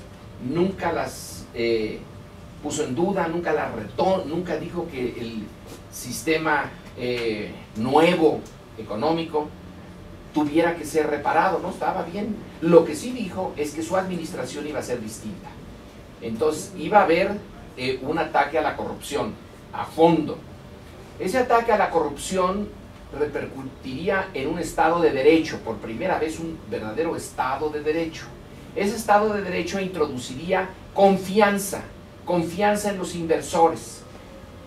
nunca las puso en duda, nunca las retó, nunca dijo que el sistema nuevo económico tuviera que ser reparado, no estaba bien. Lo que sí dijo es que su administración iba a ser distinta. Entonces iba a haber un ataque a la corrupción a fondo. Ese ataque a la corrupción repercutiría en un Estado de Derecho, por primera vez un verdadero Estado de Derecho. Ese Estado de Derecho introduciría confianza en los inversores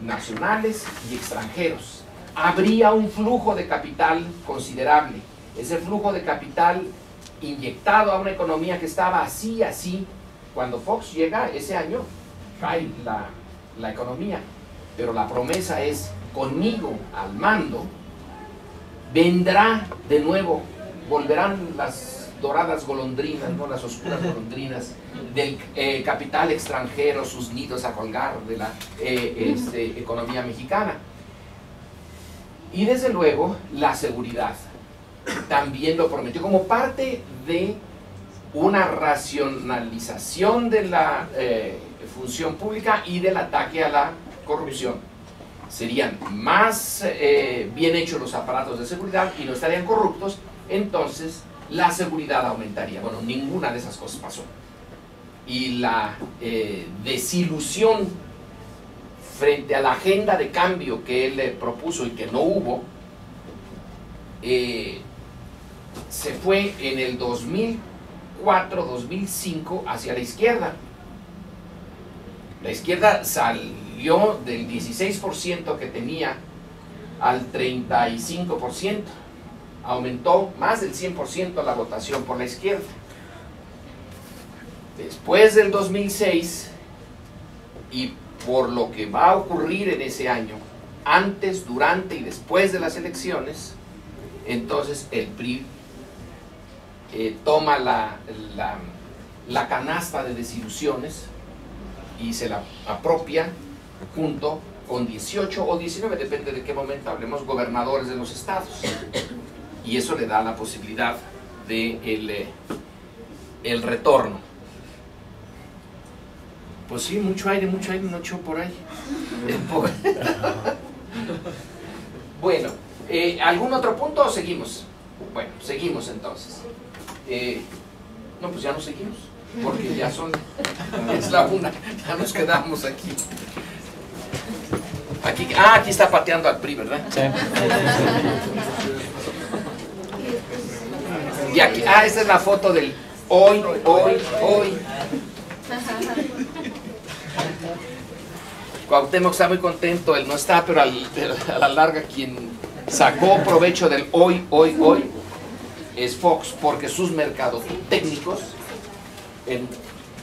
nacionales y extranjeros. Habría un flujo de capital considerable. Ese flujo de capital inyectado a una economía que estaba así. Cuando Fox llega ese año, cae la economía, pero la promesa es: conmigo al mando vendrá de nuevo, volverán las doradas golondrinas, no las oscuras golondrinas del capital extranjero, sus nidos a colgar de la economía mexicana. Y desde luego la seguridad también lo prometió como parte de una racionalización de la función pública y del ataque a la corrupción. Serían más bien hechos los aparatos de seguridad y no estarían corruptos, entonces la seguridad aumentaría. Bueno, ninguna de esas cosas pasó. Y la desilusión frente a la agenda de cambio que él propuso y que no hubo, se fue en el 2004-2005 hacia la izquierda. La izquierda salió del 16% que tenía al 35%. Aumentó más del 100% la votación por la izquierda. Después del 2006, y por lo que va a ocurrir en ese año, antes, durante y después de las elecciones, entonces el PRI toma la canasta de desilusiones y se la apropia junto con 18 o 19, depende de qué momento hablemos, gobernadores de los estados. Y eso le da la posibilidad de el retorno. Pues sí, mucho aire no echó por ahí. Bueno, ¿algún otro punto o seguimos? Bueno, seguimos entonces. No, pues ya no seguimos, porque ya es la 1, ya nos quedamos aquí. Aquí está pateando al PRI, ¿verdad? Sí. Y aquí, esta es la foto del hoy. Cuauhtémoc está muy contento, él no está, pero a la larga quien sacó provecho del hoy es Fox, porque sus mercadotécnicos en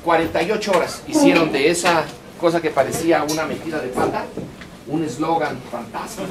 48 horas hicieron de esa cosa que parecía una metida de pata un eslogan fantástico.